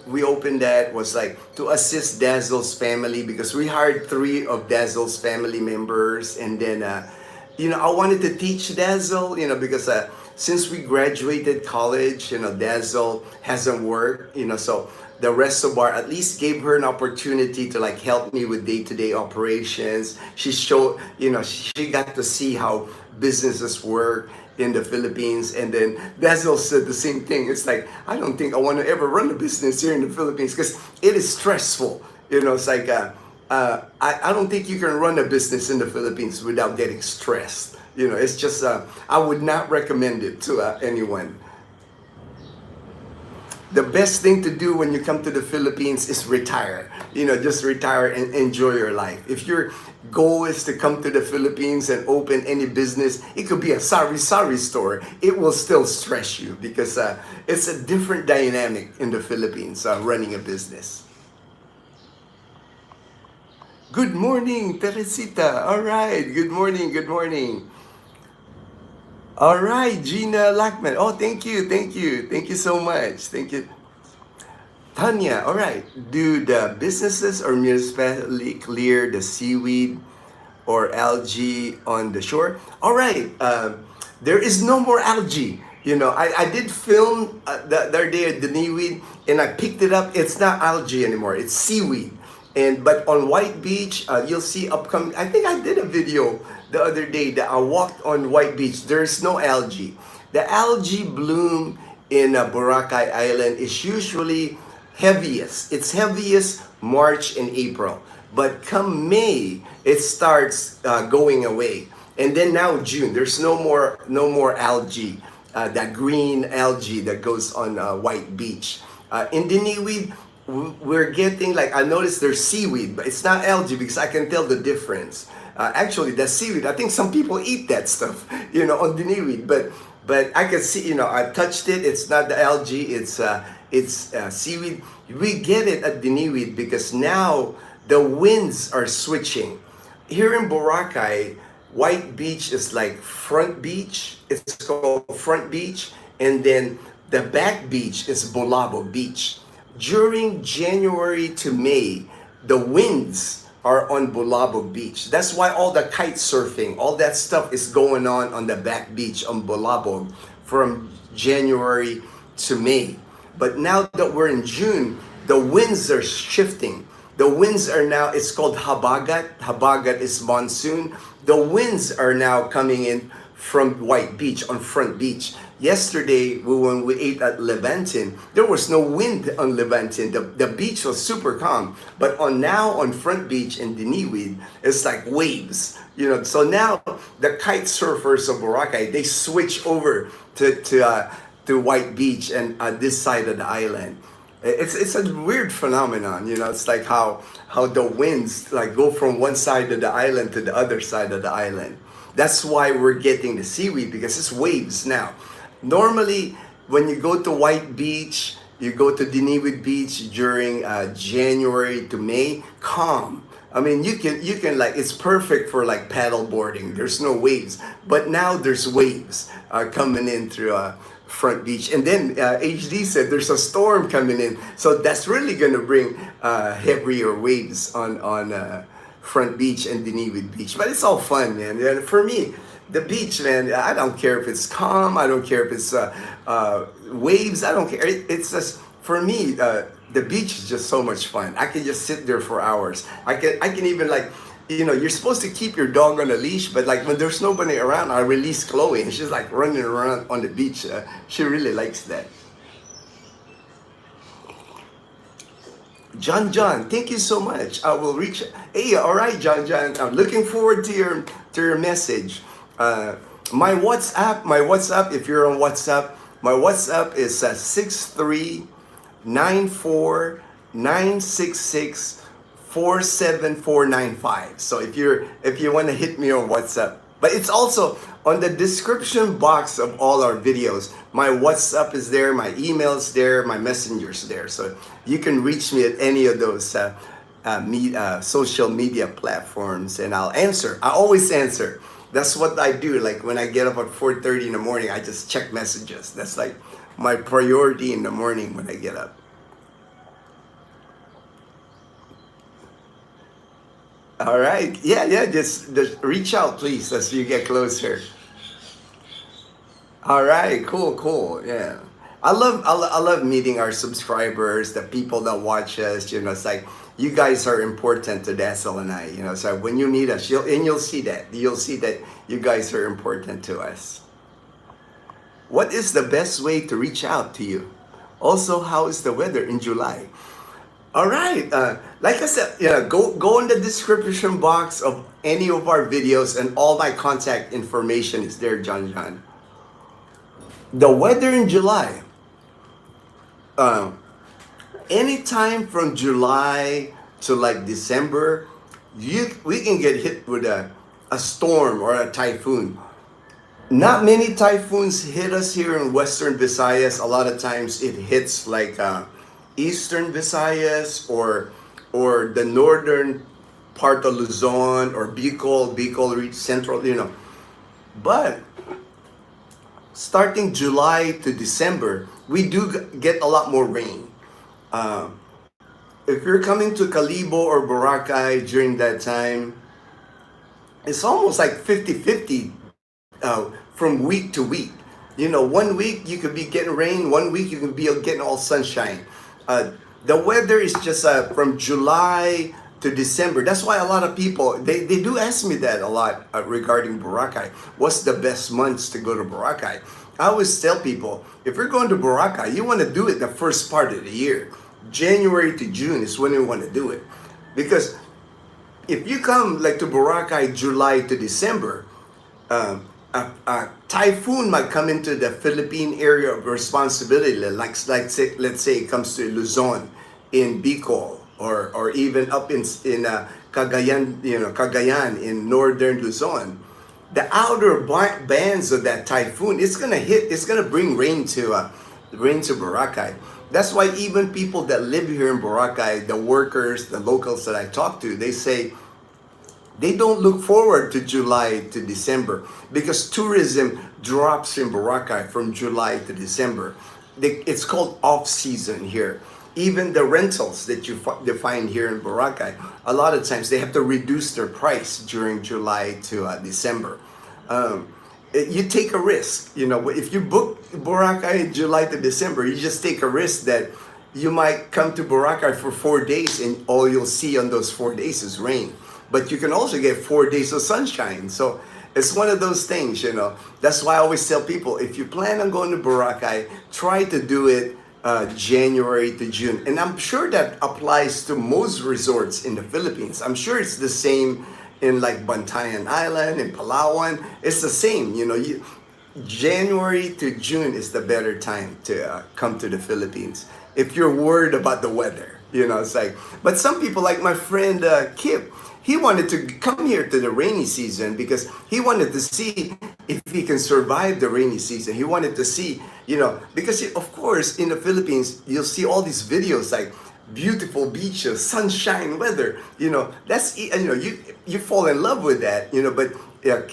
we opened that was like to assist Dazzle's family because we hired 3 of Dazzle's family members. And then, I wanted to teach Dazzle, because since we graduated college, Dazzle hasn't worked, so the resto bar at least gave her an opportunity to like help me with day-to-day operations. She got to see how businesses work in the Philippines. And then Dazzle said the same thing. It's like, I don't think I want to ever run a business here in the Philippines because it is stressful. It's like, I don't think you can run a business in the Philippines without getting stressed. It's just, I would not recommend it to anyone. The best thing to do when you come to the Philippines is retire. Just retire and enjoy your life. If your goal is to come to the Philippines and open any business, it could be a sari-sari store. It will still stress you because it's a different dynamic in the Philippines running a business. Good morning, Teresita. All right. Good morning. Good morning. All right, Gina Lackman. Oh, thank you. Thank you. Thank you so much. Thank you. Tanya, all right. Do the businesses or municipality clear the seaweed or algae on the shore? All right. There is no more algae. I did film the other day at the seaweed, and I picked it up. It's not algae anymore. It's seaweed. But on White Beach, you'll see upcoming. I think I did a video the other day that I walked on White Beach. There's no algae. The algae bloom in Boracay Island is usually heaviest. It's heaviest March and April. But come May, it starts going away. And then now June, there's no more algae, that green algae that goes on White Beach. In Diniwi, we're getting, like, I noticed there's seaweed, but it's not algae because I can tell the difference. Actually, the seaweed, I think some people eat that stuff, on Diniwi, but I can see, I touched it. It's not the algae. It's seaweed. We get it at Diniwi because now the winds are switching. Here in Boracay, White Beach is like front beach. It's called front beach, and then the back beach is Bolabo Beach. During January to May, the winds are on Bolabo Beach. That's why all the kite surfing, all that stuff is going on the back beach on Bolabo from January to May. But now that we're in June, the winds are shifting. The winds are now, it's called Habagat. Habagat is monsoon. The winds are now coming in from White Beach, on Front Beach. Yesterday, when we ate at Levantin, there was no wind on Levantin. The beach was super calm. But on Front Beach in Diniwid, it's like waves. So now the kite surfers of Boracay, they switch over to White Beach and this side of the island. It's a weird phenomenon. It's like how the winds like go from one side of the island to the other side of the island. That's why we're getting the seaweed, because it's waves now. Normally, when you go to White Beach, you go to Diniwid Beach during January to May, calm. I mean, you can like, it's perfect for like paddle boarding. There's no waves, but now there's waves coming in through Front Beach. And then HD said there's a storm coming in, so that's really gonna bring heavier waves on Front Beach and Diniwid Beach. But it's all fun, man. And for me, the beach, man, I don't care if it's calm. I don't care if it's waves. I don't care. It's just, for me, the beach is just so much fun. I can just sit there for hours. I can even, like, you're supposed to keep your dog on a leash, but like when there's nobody around, I release Chloe and she's like running around on the beach. She really likes that. John, thank you so much. I will reach. Hey, all right, John. I'm looking forward to your message. My WhatsApp. If you're on WhatsApp, my WhatsApp is 6394966479495. So if you want to hit me on WhatsApp, but it's also on the description box of all our videos. My WhatsApp is there, my email's there, my messenger's there. So you can reach me at any of those social media platforms, and I'll answer. I always answer. That's what I do. Like when I get up at 4:30 in the morning, I just check messages. That's like my priority in the morning when I get up. All right. Yeah. Just reach out, please, as you get closer. All right. Cool. Yeah. I love meeting our subscribers, the people that watch us. It's like you guys are important to Dazzle and I. So when you meet us, you'll see that. You'll see that you guys are important to us. What is the best way to reach out to you? Also, how is the weather in July? All right. Like I said, go in the description box of any of our videos, and all my contact information is there, John. The weather in July. Uh, Anytime from July to like December, we can get hit with a storm or a typhoon. Not many typhoons hit us here in Western Visayas. A lot of times it hits like Eastern Visayas or the northern part of Luzon or Bicol reach Central, But starting July to December, we do get a lot more rain. Uh, if you're coming to Calibo or Boracay during that time, it's almost like 50-50 from week to week. 1 week you could be getting rain, 1 week you could be getting all sunshine. The weather is just from July to December. That's why a lot of people, they do ask me that a lot regarding Boracay. What's the best months to go to Boracay? I always tell people, if you're going to Boracay, you want to do it the first part of the year. January to June is when you want to do it. Because if you come like to Boracay July to December, a typhoon might come into the Philippine area of responsibility, let's say it comes to Luzon, in Bicol, or even up in Cagayan, Cagayan in northern Luzon. The outer bands of that typhoon, it's gonna bring rain to Boracay. That's why even people that live here in Boracay, the workers, the locals that I talk to, they say they don't look forward to July to December because tourism drops in Boracay from July to December. It's called off-season here. Even the rentals that you find here in Boracay, a lot of times they have to reduce their price during July to December. You take a risk. If you book Boracay July to December, you just take a risk that you might come to Boracay for 4 days and all you'll see on those 4 days is rain. But you can also get 4 days of sunshine. So it's one of those things, That's why I always tell people, if you plan on going to Boracay, try to do it January to June. And I'm sure that applies to most resorts in the Philippines. I'm sure it's the same in like Bantayan Island, in Palawan. It's the same, January to June is the better time to come to the Philippines. If you're worried about the weather, it's like, but some people like my friend Kip, he wanted to come here to the rainy season because he wanted to see if he can survive the rainy season. He wanted to see, because of course in the Philippines, you'll see all these videos like beautiful beaches, sunshine weather, that's, you fall in love with that, but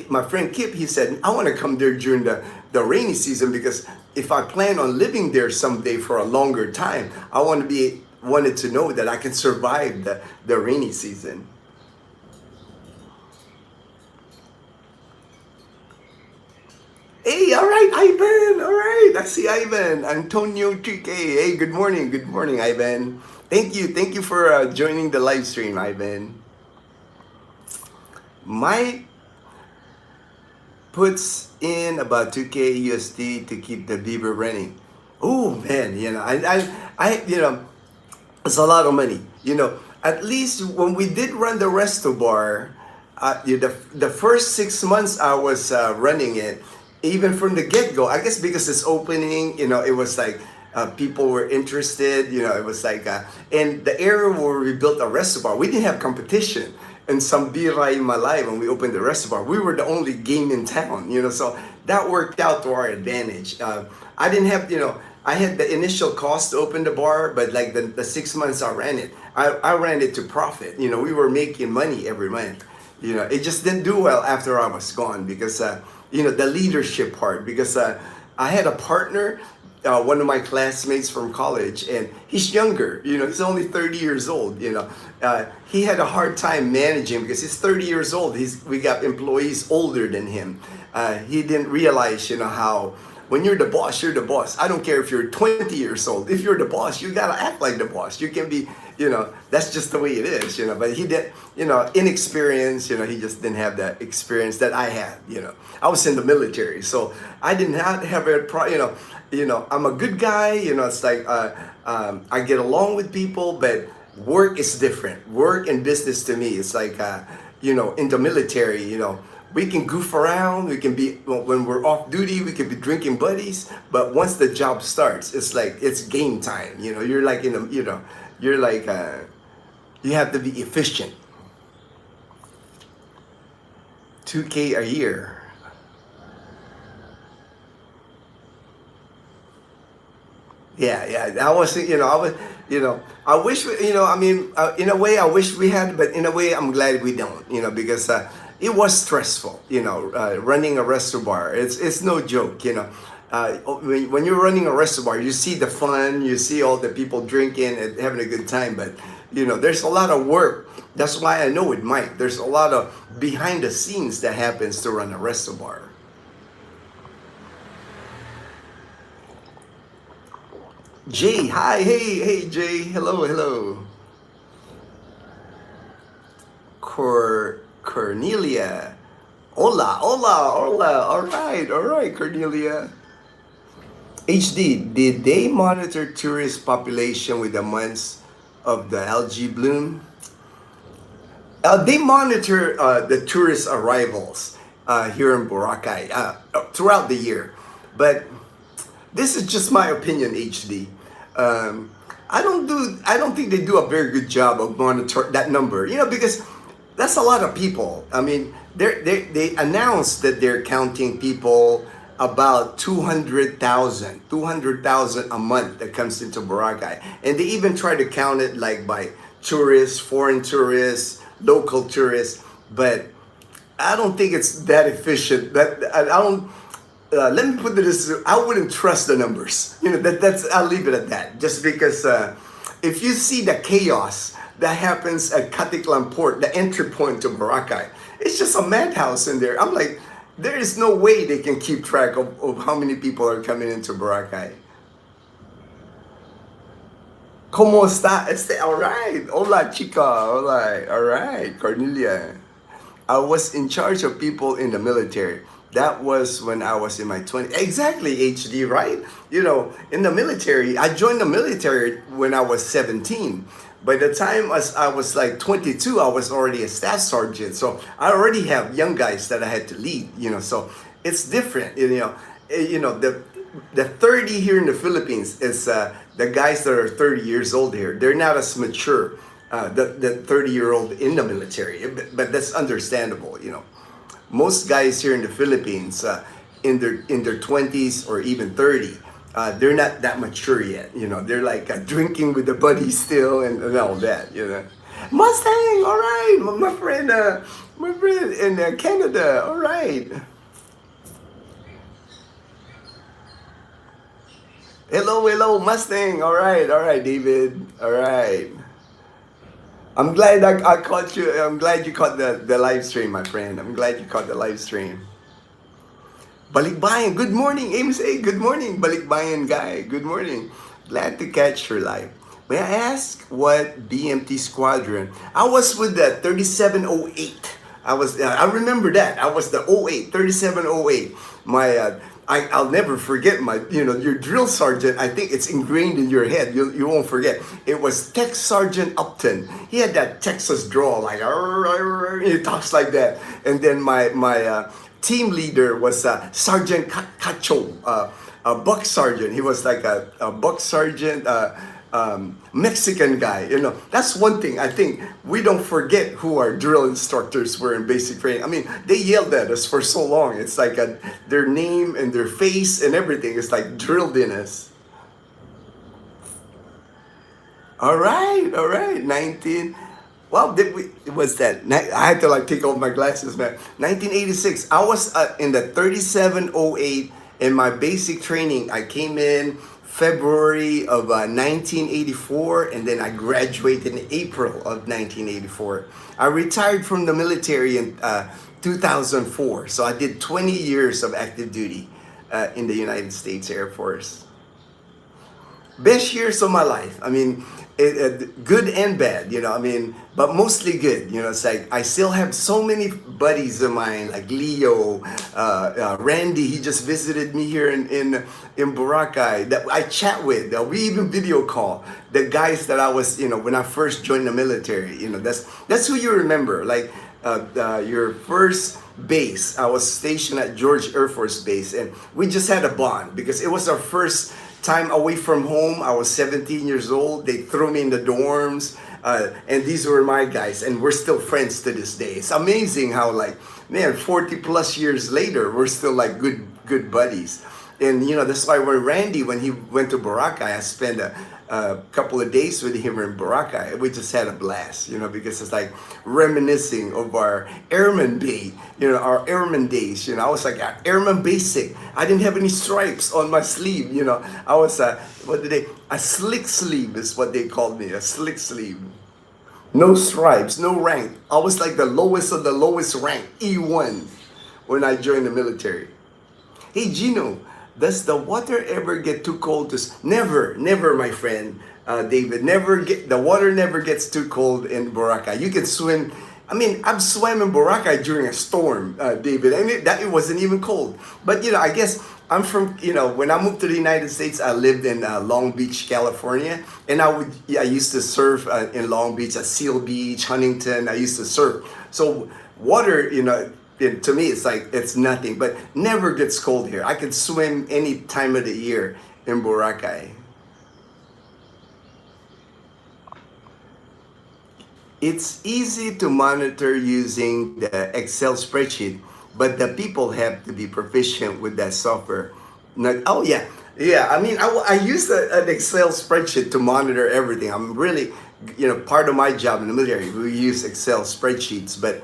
my friend Kip, he said, I want to come there during the rainy season because if I plan on living there someday for a longer time, I wanted to know that I can survive the rainy season. Hey, all right, Ivan. All right, I see Ivan. Antonio TK. Hey, good morning. Good morning, Ivan. Thank you for joining the live stream, Ivan. Mike puts in about 2K USD to keep the beaver running. Oh man, it's a lot of money. At least when we did run the resto bar, the first 6 months I was running it. Even from the get-go, I guess because it's opening, it was like people were interested, it was like, and the area where we built a restaurant, we didn't have competition. In Sambiray, Malay, when we opened the restaurant, we were the only game in town, so that worked out to our advantage. I didn't have, I had the initial cost to open the bar, but like the 6 months I ran it, I ran it to profit. We were making money every month. It just didn't do well after I was gone because, the leadership part, because I had a partner, one of my classmates from college, and he's younger, he's only 30 years old, he had a hard time managing because he's 30 years old. We got employees older than him. He didn't realize, how when you're the boss, you're the boss. I don't care if you're 20 years old. If you're the boss, you gotta act like the boss. You can be, that's just the way it is, But he did, inexperience, he just didn't have that experience that I had, I was in the military, so I did not have I'm a good guy, it's like, I get along with people, but work is different. Work and business to me, it's like, in the military, we can goof around, we can be, when we're off duty, we can be drinking buddies, but once the job starts, it's like, it's game time, you're like you're like, you have to be efficient. 2K a year. Yeah, yeah. I wish, in a way, I wish we had, but in a way, I'm glad we don't, because it was stressful, running a reservoir. It's no joke, when you're running a reservoir, you see the fun, you see all the people drinking and having a good time, but, there's a lot of work. That's why I know it might. There's a lot of behind the scenes that happens to run a reservoir. Jay, hi, hey, Jay, hello, hello. Cornelia, hola. All right, Cornelia. HD, did they monitor tourist population with the months of the algae bloom? They monitor the tourist arrivals here in Boracay throughout the year, but this is just my opinion, HD. I don't think they do a very good job of monitor that number. Because that's a lot of people. I mean, they announced that they're counting people about 200,000 a month that comes into Boracay, and they even try to count it like by tourists, foreign tourists, local tourists, but I don't think it's that efficient. I don't. Let me put this. I wouldn't trust the numbers. That's. I'll leave it at that. Just because if you see the chaos that happens at Caticlan Port, the entry point to Boracay, it's just a madhouse in there. I'm like, there is no way they can keep track of how many people are coming into Boracay. ¿Cómo está? All right. Hola, chica. Hola. All right, Cornelia. I was in charge of people in the military. That was when I was in my 20s. Exactly, HD, right? In the military, I joined the military when I was 17. By the time I was like 22, I was already a staff sergeant. So I already have young guys that I had to lead, so it's different, the 30 here in the Philippines is the guys that are 30 years old here. They're not as mature, the 30-year-old in the military, but that's understandable, Most guys here in the Philippines, in their 20s or even 30, they're not that mature yet. They're like drinking with the buddies still and all that. Mustang, all right, my friend in Canada, all right. Hello, Mustang, all right, David, all right. I'm glad I caught you. I'm glad you caught the live stream, my friend. I'm glad you caught the live stream. Balikbayan, good morning. Ames A, good morning. Balikbayan guy, good morning. Glad to catch your live. May I ask what BMT squadron? I was with the 3708. I remember that. I was the 08, 3708. I'll never forget your drill sergeant. I think it's ingrained in your head. You won't forget. It was Tech Sergeant Upton. He had that Texas drawl, like he talks like that. And then my team leader was Sergeant Cacho, a buck sergeant. He was like a buck sergeant. Mexican guy, that's one thing I think we don't forget who our drill instructors were in basic training. I mean, they yelled at us for so long. It's like their name and their face and everything is like drilled in us. All right, 19. Wow, was that? I had to like take off my glasses, man. 1986. I was in the 3708 in my basic training. I came in February of 1984, and then I graduated in April of 1984. I retired from the military in 2004, so I did 20 years of active duty in the United States Air Force. Best years of my life. I mean, good and bad, but mostly good. It's like I still have so many buddies of mine, like Leo, Randy. He just visited me here in Boracay that I chat with. We even video call the guys that I was, when I first joined the military. That's who you remember. Like your first base. I was stationed at George Air Force Base, and we just had a bond because it was our first time away from home. I was 17 years old. They threw me in the dorms, and these were my guys, and we're still friends to this day. It's amazing how 40 plus years later, we're still like good buddies. And that's why when Randy, when he went to Boracay, I spent a couple of days with him in Boracay. We just had a blast, because it's like reminiscing of our airman day, our airman days. I was like an airman basic. I didn't have any stripes on my sleeve. I was a slick sleeve is what they called me, a slick sleeve. No stripes, no rank. I was like the lowest of the lowest rank, E1, when I joined the military. Hey Ginno, does the water ever get too cold to Never, never, my friend, David. The water never gets too cold in Boracay. You can swim. I mean, I've swam in Boracay during a storm, David, and it wasn't even cold. But I guess I'm from, when I moved to the United States, I lived in Long Beach, California, and I used to surf in Long Beach at Seal Beach, Huntington. I used to surf. So water, to me, it's like it's nothing, but never gets cold here. I could swim any time of the year in Boracay. It's easy to monitor using the Excel spreadsheet, but the people have to be proficient with that software. Oh yeah, yeah. I mean, I use an Excel spreadsheet to monitor everything. I'm really, part of my job in the military, we use Excel spreadsheets, but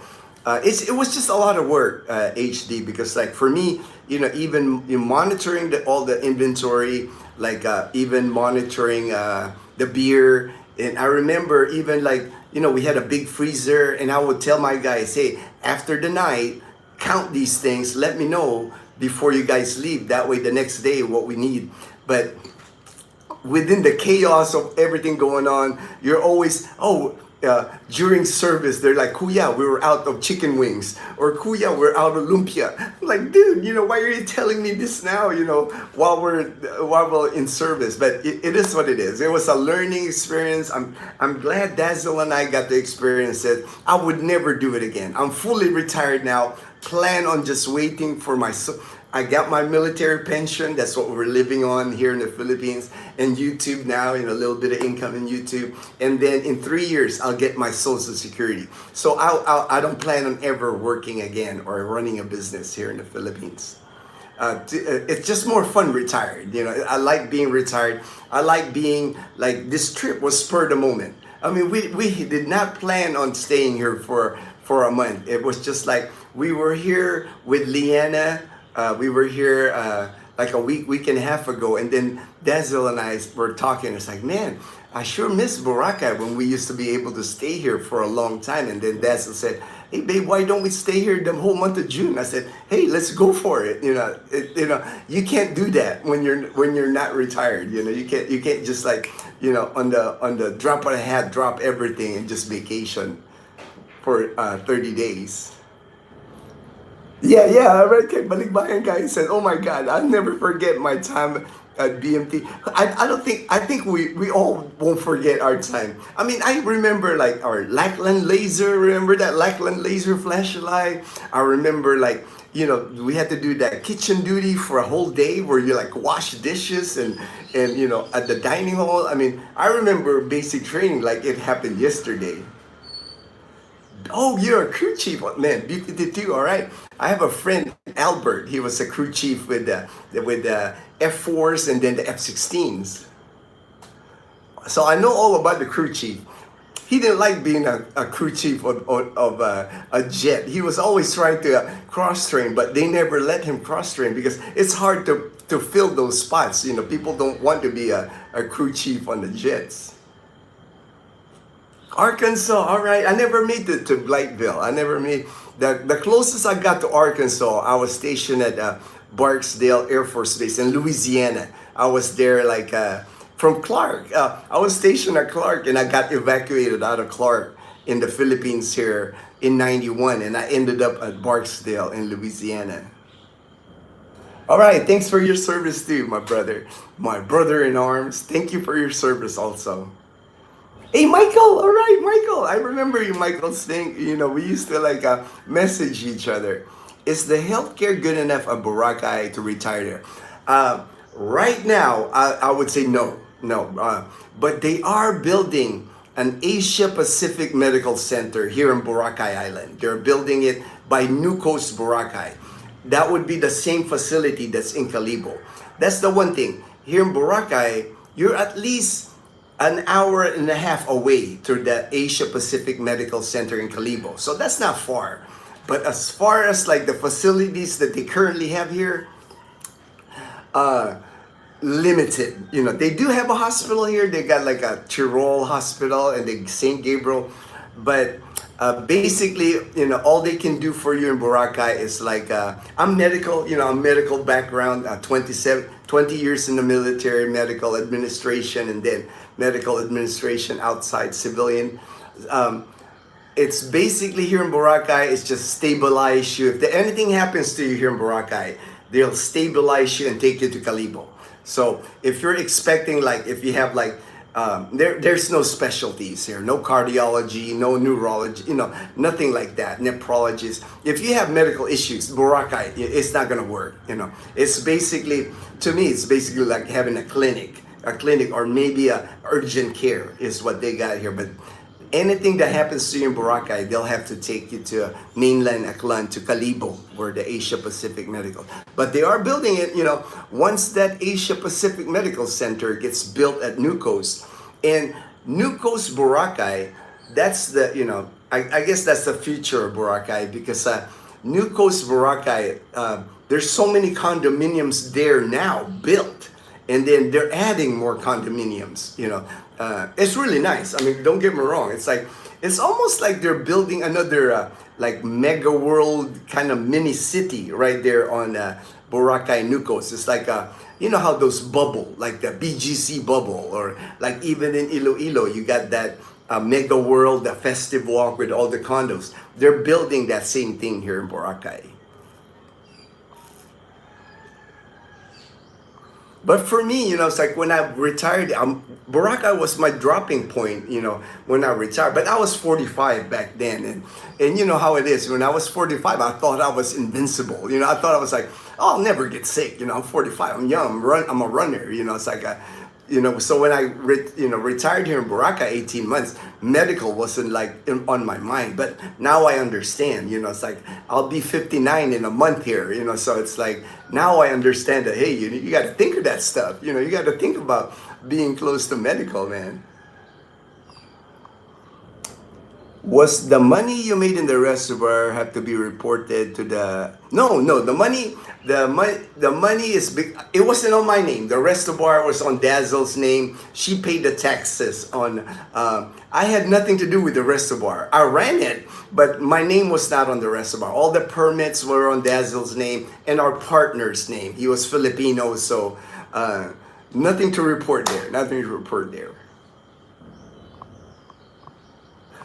it was just a lot of work, HD, because like for me, even monitoring all the inventory, like even monitoring the beer. And I remember even like, we had a big freezer, and I would tell my guys, hey, after the night, count these things, let me know before you guys leave. That way the next day, what we need. But within the chaos of everything going on, you're always, during service, they're like, Kuya, we were out of chicken wings, or Kuya, we're out of lumpia. I'm like, dude, why are you telling me this now, while we're in service? But it is what it is. It was a learning experience. I'm glad Dazzle and I got to experience it. I would never do it again. I'm fully retired now. Plan on just waiting for I got my military pension. That's what we're living on here in the Philippines. And YouTube now, a little bit of income in YouTube. And then in 3 years, I'll get my Social Security. So I don't plan on ever working again or running a business here in the Philippines. It's just more fun retired. I like being retired. I like being like, this trip was spur of the moment. I mean, we did not plan on staying here for a month. It was just like, we were here with Leanna. We were here like a week and a half ago, and then Dazzle and I were talking. It's like, man, I sure miss Boracay when we used to be able to stay here for a long time. And then Dazzle said, hey babe, why don't we stay here the whole month of June? I said, hey, let's go for it. You can't do that when you're not retired. You can't just like, on the drop of a hat, drop everything and just vacation for 30 days. Yeah, right. Kay Balikbayan guy said, oh my God, I'll never forget my time at BMT. I think we all won't forget our time. I mean, I remember like our Lackland laser, remember that Lackland laser flashlight? I remember like, we had to do that kitchen duty for a whole day where you like wash dishes and at the dining hall. I mean, I remember basic training like it happened yesterday. Oh, you're a crew chief, man. B-52, all right. I have a friend, Albert. He was a crew chief with the F4s and then the F16s. So I know all about the crew chief. He didn't like being a crew chief of a jet. He was always trying to cross-train, but they never let him cross-train because it's hard to fill those spots. People don't want to be a crew chief on the jets. Arkansas, all right. I never made it to Blytheville. I never made the closest I got to Arkansas. I was stationed at Barksdale Air Force Base in Louisiana. I was there like from Clark. I was stationed at Clark, and I got evacuated out of Clark in the Philippines here in '91, and I ended up at Barksdale in Louisiana. All right, thanks for your service too, my brother in arms. Thank you for your service also. Hey, Michael, all right, Michael. I remember you, Michael, saying, we used to like message each other. Is the healthcare good enough at Boracay to retire there? Right now, I would say no. But they are building an Asia Pacific Medical Center here in Boracay Island. They're building it by New Coast Boracay. That would be the same facility that's in Calibo. That's the one thing. Here in Boracay, you're at least an hour and a half away to the Asia Pacific Medical Center in Calibo. So that's not far. But as far as like the facilities that they currently have here, limited. You know, they do have a hospital here. They got like a Tirol hospital and the St. Gabriel, but basically, you know, all they can do for you in Boracay is like, I'm medical, you know, I'm medical background, 20 years in the military, medical administration, and then medical administration outside civilian. It's basically here in Boracay, it's just stabilize you. If anything happens to you here in Boracay, they'll stabilize you and take you to Calibo. So if you're expecting, like, if you have like, there's no specialties here, no cardiology, no neurology, you know, nothing like that, nephrologist. If you have medical issues, Boracay, it's not gonna work, you know. It's basically, to me, it's basically like having a clinic or maybe a urgent care is what they got here. But anything that happens to you in Boracay, they'll have to take you to mainland Aklan, to Calibo, where the Asia Pacific Medical. But they are building it, you know, once that Asia Pacific Medical Center gets built at New Coast. And New Coast Boracay, that's the, you know, I guess that's the future of Boracay, because New Coast Boracay, there's so many condominiums there now built. And then they're adding more condominiums, you know. It's really nice. I mean, don't get me wrong. It's like, it's almost like they're building another like mega world kind of mini city right there on Boracay, New Coast. It's like, you know how those bubble, like the BGC bubble, or like even in Iloilo, you got that mega world, the festive walk with all the condos. They're building that same thing here in Boracay. But for me, you know, it's like when I retired, Boracay was my dropping point, you know, when I retired. But I was 45 back then. And you know how it is. When I was 45, I thought I was invincible. You know, I thought I was like, oh, I'll never get sick. You know, I'm 45. I'm young. I'm a runner. You know, it's like, you know, so when I, retired here in Boracay, 18 months, medical wasn't like on my mind. But now I understand, you know, it's like, I'll be 59 in a month here, you know, so it's like, now I understand that, hey, you got to think of that stuff. You know, you got to think about being close to medical, man. Was the money you made in the reservoir have to be reported to the... No, the money is big. It wasn't on my name. The reservoir was on Dazzle's name. She paid the taxes on... I had nothing to do with the reservoir. I ran it, but my name was not on the reservoir. All the permits were on Dazzle's name and our partner's name. He was Filipino, so nothing to report there. Nothing to report there.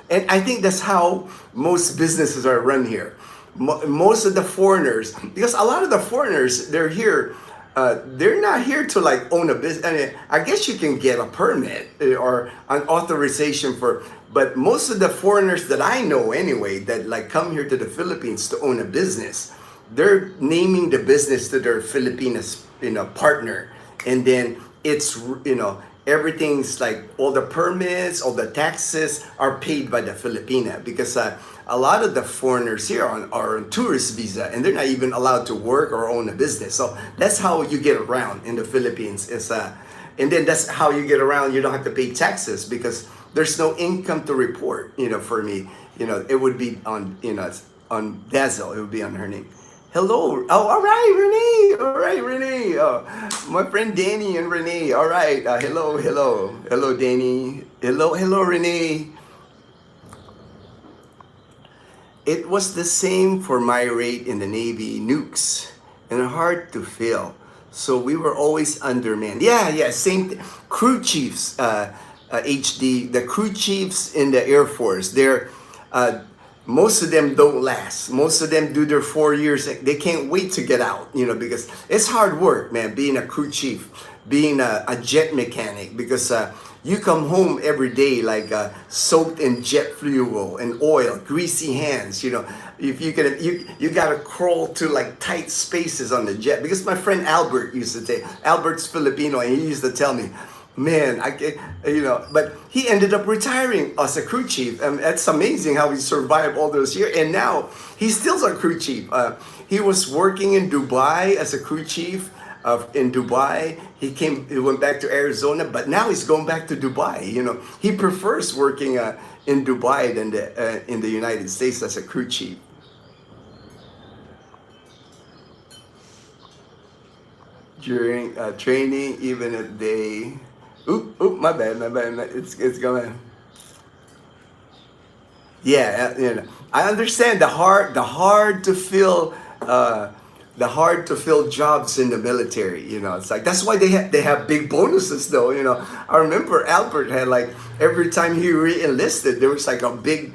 And I think that's how most businesses are run here. Most of the foreigners, because a lot of the foreigners, they're here, they're not here to like own a business. I mean, I guess you can get a permit or an authorization for, but most of the foreigners that I know anyway, that like come here to the Philippines to own a business, they're naming the business to their Filipino, partner. And then it's, everything's like all the permits, all the taxes are paid by the Filipina, because a lot of the foreigners here are on tourist visa and they're not even allowed to work or own a business. So that's how you get around in the Philippines. And then that's how you get around. You don't have to pay taxes because there's no income to report. For me, it would be on on Dazzle. It would be on her name. Hello. Oh, all right, Renee. All right, Renee. My friend Danny and Renee. All right. Hello. Hello, Danny. Hello, Renee. It was the same for my rate in the Navy, nukes, and hard to fill. So we were always undermanned. Yeah, same crew chiefs, HD, the crew chiefs in the Air Force, they're, most of them don't last. Most of them do their 4 years. They can't wait to get out, because it's hard work, man, being a crew chief, being a jet mechanic, because you come home every day like soaked in jet fuel and oil, greasy hands. If you gotta crawl to like tight spaces on the jet. Because my friend Albert used to say, Albert's Filipino, and he used to tell me, man, but he ended up retiring as a crew chief. And that's amazing how he survived all those years. And now he's still a crew chief. He was working in Dubai as a crew chief. in Dubai. He went back to Arizona, but now he's going back to Dubai. He prefers working in Dubai than in the United States as a crew chief. During training, even if they, my bad, it's gonna. Yeah, I understand the hard to fill jobs in the military. It's like that's why they have big bonuses though. I remember Albert had like every time he re-enlisted, there was like a big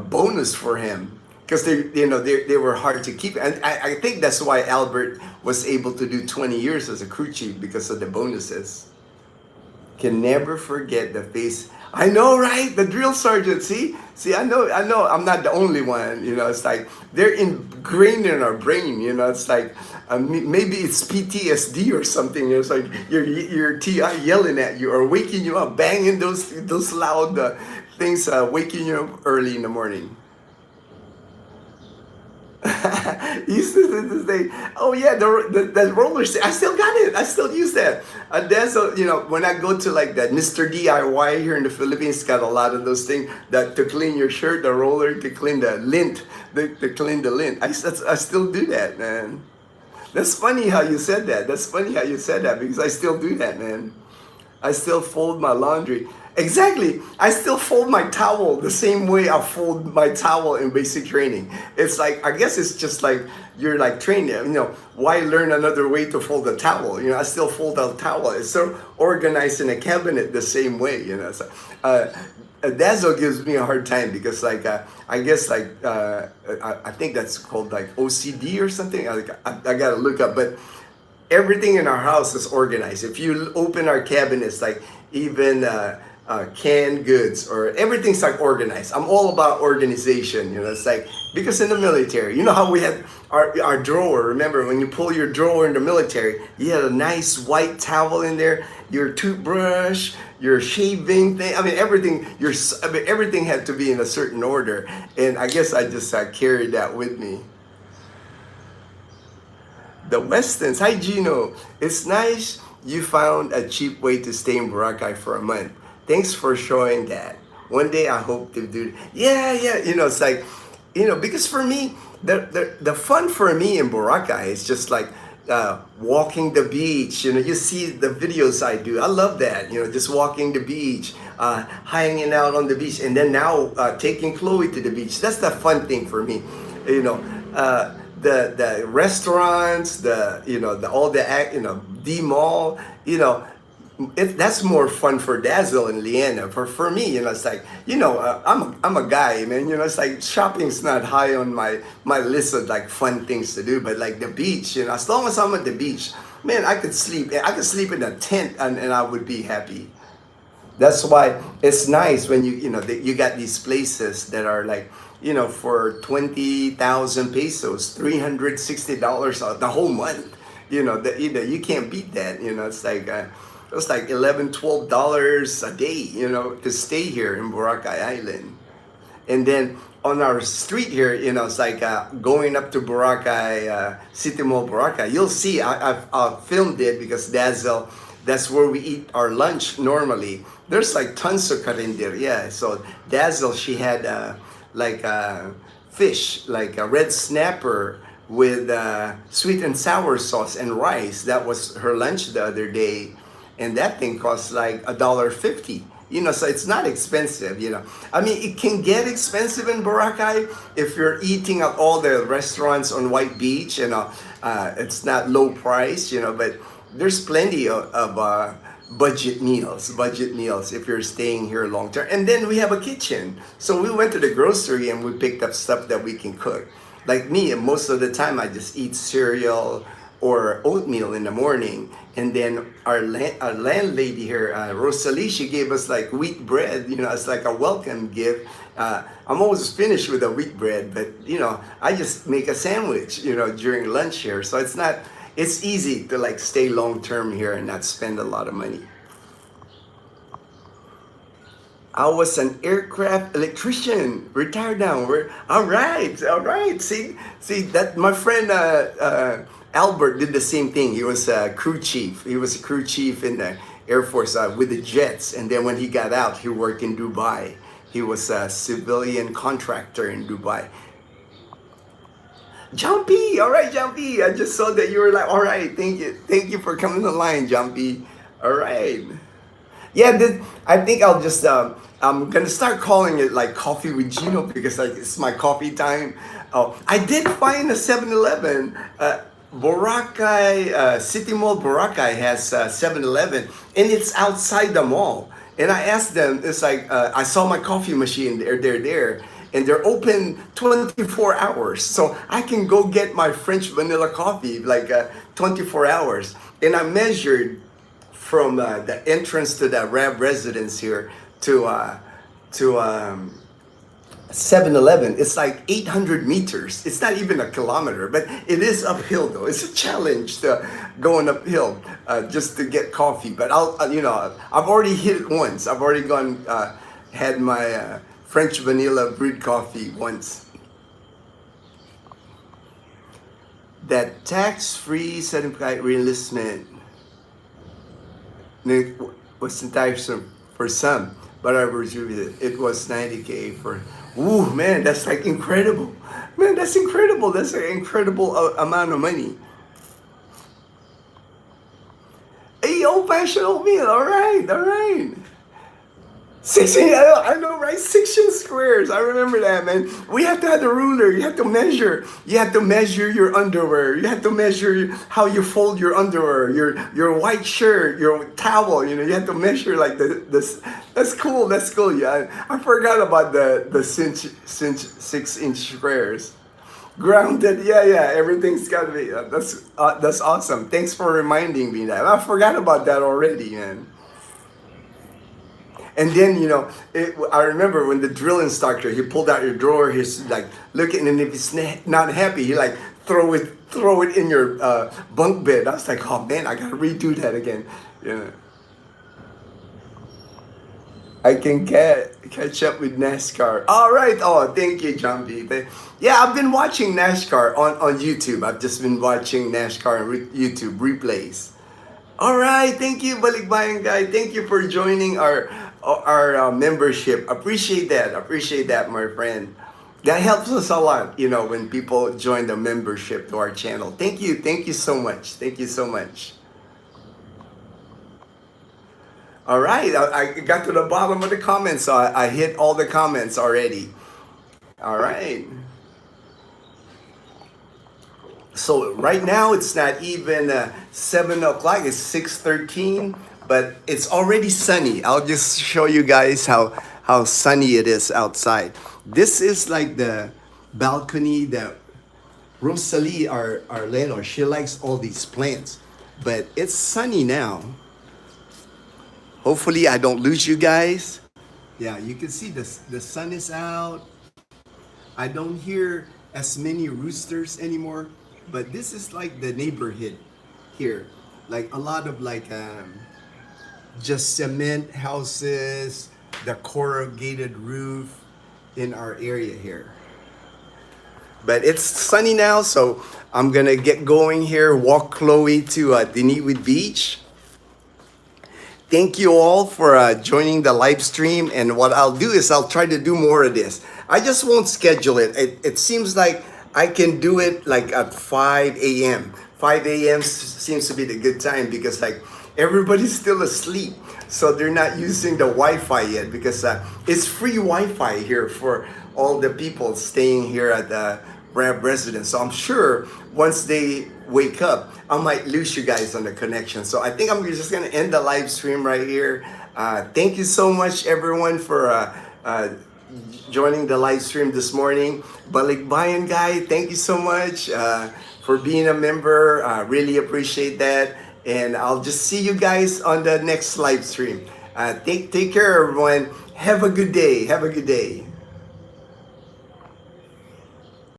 bonus for him because they were hard to keep, and I think that's why Albert was able to do 20 years as a crew chief because of the bonuses. Can never forget the face. I know, right? The drill sergeant. See, I know. I'm not the only one. It's like they're ingrained in our brain. It's like maybe it's PTSD or something. It's like your TI yelling at you or waking you up, banging those loud things, waking you up early in the morning. Used to say, oh yeah, the roller skates. I still got it. I still use that. That's when I go to like that Mr. DIY here in the Philippines, got a lot of those things that to clean your shirt, the roller to clean the lint, to clean the lint. I still do that, man. That's funny how you said that. Because I still do that, man. I still fold my laundry. Exactly. I still fold my towel the same way I fold my towel in basic training. It's like, I guess it's just like you're like trained. Why learn another way to fold a towel? I still fold a towel. It's so organized in a cabinet the same way. So, Dazzle gives me a hard time because like I guess like I think that's called like OCD or something. I gotta look up, but everything in our house is organized. If you open our cabinets, like even canned goods or everything's like organized. I'm all about organization. It's like because in the military, how we had our drawer. Remember when you pull your drawer in the military, you had a nice white towel in there, your toothbrush, your shaving thing. I mean everything. Everything had to be in a certain order, and I guess I just carried that with me. The Westons. Hi, Ginno. It's nice you found a cheap way to stay in Boracay for a month. Thanks for showing that. One day I hope to do. Yeah. It's like, because for me, the fun for me in Boracay is just like walking the beach. You see the videos I do. I love that. Just walking the beach, hanging out on the beach, and then now taking Chloe to the beach. That's the fun thing for me. The restaurants, the mall, that's more fun for Dazzle and Leanna. For me, it's like, I'm a guy, man. It's like shopping's not high on my list of like fun things to do, but like the beach, as long as I'm at the beach, man, I could sleep in a tent and I would be happy. That's why it's nice when you got these places that are like, for 20,000 pesos, $360 the whole month. You can't beat that. It's like $11-12 a day, to stay here in Boracay Island. And then on our street here, it's like going up to Boracay, City Mall Boracay. You'll see, I've filmed it because Dazzle, that's where we eat our lunch normally. There's like tons of karinder, yeah. So Dazzle, she had like fish, like a red snapper with sweet and sour sauce and rice. That was her lunch the other day. And that thing costs like $1.50. So it's not expensive, I mean, it can get expensive in Boracay if you're eating at all the restaurants on White Beach, it's not low price, but there's plenty of budget meals if you're staying here long term. And then we have a kitchen. So we went to the grocery and we picked up stuff that we can cook. Like me, most of the time I just eat cereal or oatmeal in the morning. And then our landlady here, Rosalie, she gave us like wheat bread, it's like a welcome gift. I'm always finished with a wheat bread, but I just make a sandwich, during lunch here. So it's easy to like stay long term here and not spend a lot of money. I was an aircraft electrician, retired now. We're all right. See that my friend Albert did the same thing. He was a crew chief. He was a crew chief in the Air Force with the jets. And then when he got out, he worked in Dubai. He was a civilian contractor in Dubai. Jumpy, all right, Jumpy. I just saw that you were like, all right, thank you for coming online, Jumpy. All right. Yeah, I think I'll just I'm gonna start calling it like coffee with Gino because like it's my coffee time. Oh, I did find a 7-Eleven. Boracay City Mall Boracay has 7-Eleven and it's outside the mall. And I asked them, it's like I saw my coffee machine. They're there. And they're open 24 hours. So I can go get my French vanilla coffee like 24 hours. And I measured from the entrance to the RAB residence here to 7-Eleven. It's like 800 meters. It's not even a kilometer, but it is uphill though. It's a challenge to going uphill just to get coffee. But I've already hit it once. I've already had my French vanilla brewed coffee once. That tax-free certificate reenlistment was entitled for some, but I reviewed it. It was 90K for. Ooh, man, that's like incredible. Man, that's incredible. That's an incredible amount of money. A old-fashioned oatmeal. All right, all right. 16, I know, right? 16 squares. I remember that, man. We have to have the ruler. You have to measure. You have to measure your underwear. You have to measure how you fold your underwear, your white shirt, your towel. You have to measure like this. That's cool. That's cool. Yeah, I forgot about the 6-inch squares. Grounded. Yeah. Everything's got to be. That's awesome. Thanks for reminding me that. I forgot about that already, man. And then, I remember when the drill instructor, he pulled out your drawer, he's like looking, and if he's not happy, he like throw it in your bunk bed. I was like, oh man, I gotta redo that again. I can catch up with NASCAR. All right. Oh, thank you, John B. Yeah, I've been watching NASCAR on YouTube. I've just been watching NASCAR on YouTube replays. All right. Thank you, Balikbayan guy. Thank you for joining our membership. Appreciate that, my friend. That helps us a lot, when people join the membership to our channel. Thank you so much. All right, I got to the bottom of the comments, so I hit all the comments already. All right. So right now it's not even 7 o'clock, it's 6:13. But it's already sunny. I'll just show you guys how sunny it is outside. This is like the balcony that Rosalie, our landlord, she likes all these plants. But it's sunny now. Hopefully I don't lose you guys. Yeah, you can see the sun is out. I don't hear as many roosters anymore. But this is like the neighborhood here. Like a lot of just cement houses, the corrugated roof in our area here. But it's sunny now, so I'm gonna get going here, walk Chloe to Diniwid Beach. Thank you all for joining the live stream, and what I'll do is I'll try to do more of this. I just won't schedule it. It seems like I can do it like at 5 a.m. 5 a.m. seems to be the good time because like everybody's still asleep, so they're not using the Wi-Fi yet because it's free Wi-Fi here for all the people staying here at the RAB residence. So I'm sure once they wake up, I might lose you guys on the connection. So I think I'm just gonna end the live stream right here. Thank you so much, everyone, for joining the live stream this morning. Balikbayan guy, thank you so much for being a member. Really appreciate that. And I'll just see you guys on the next live stream. Take care, everyone. Have a good day.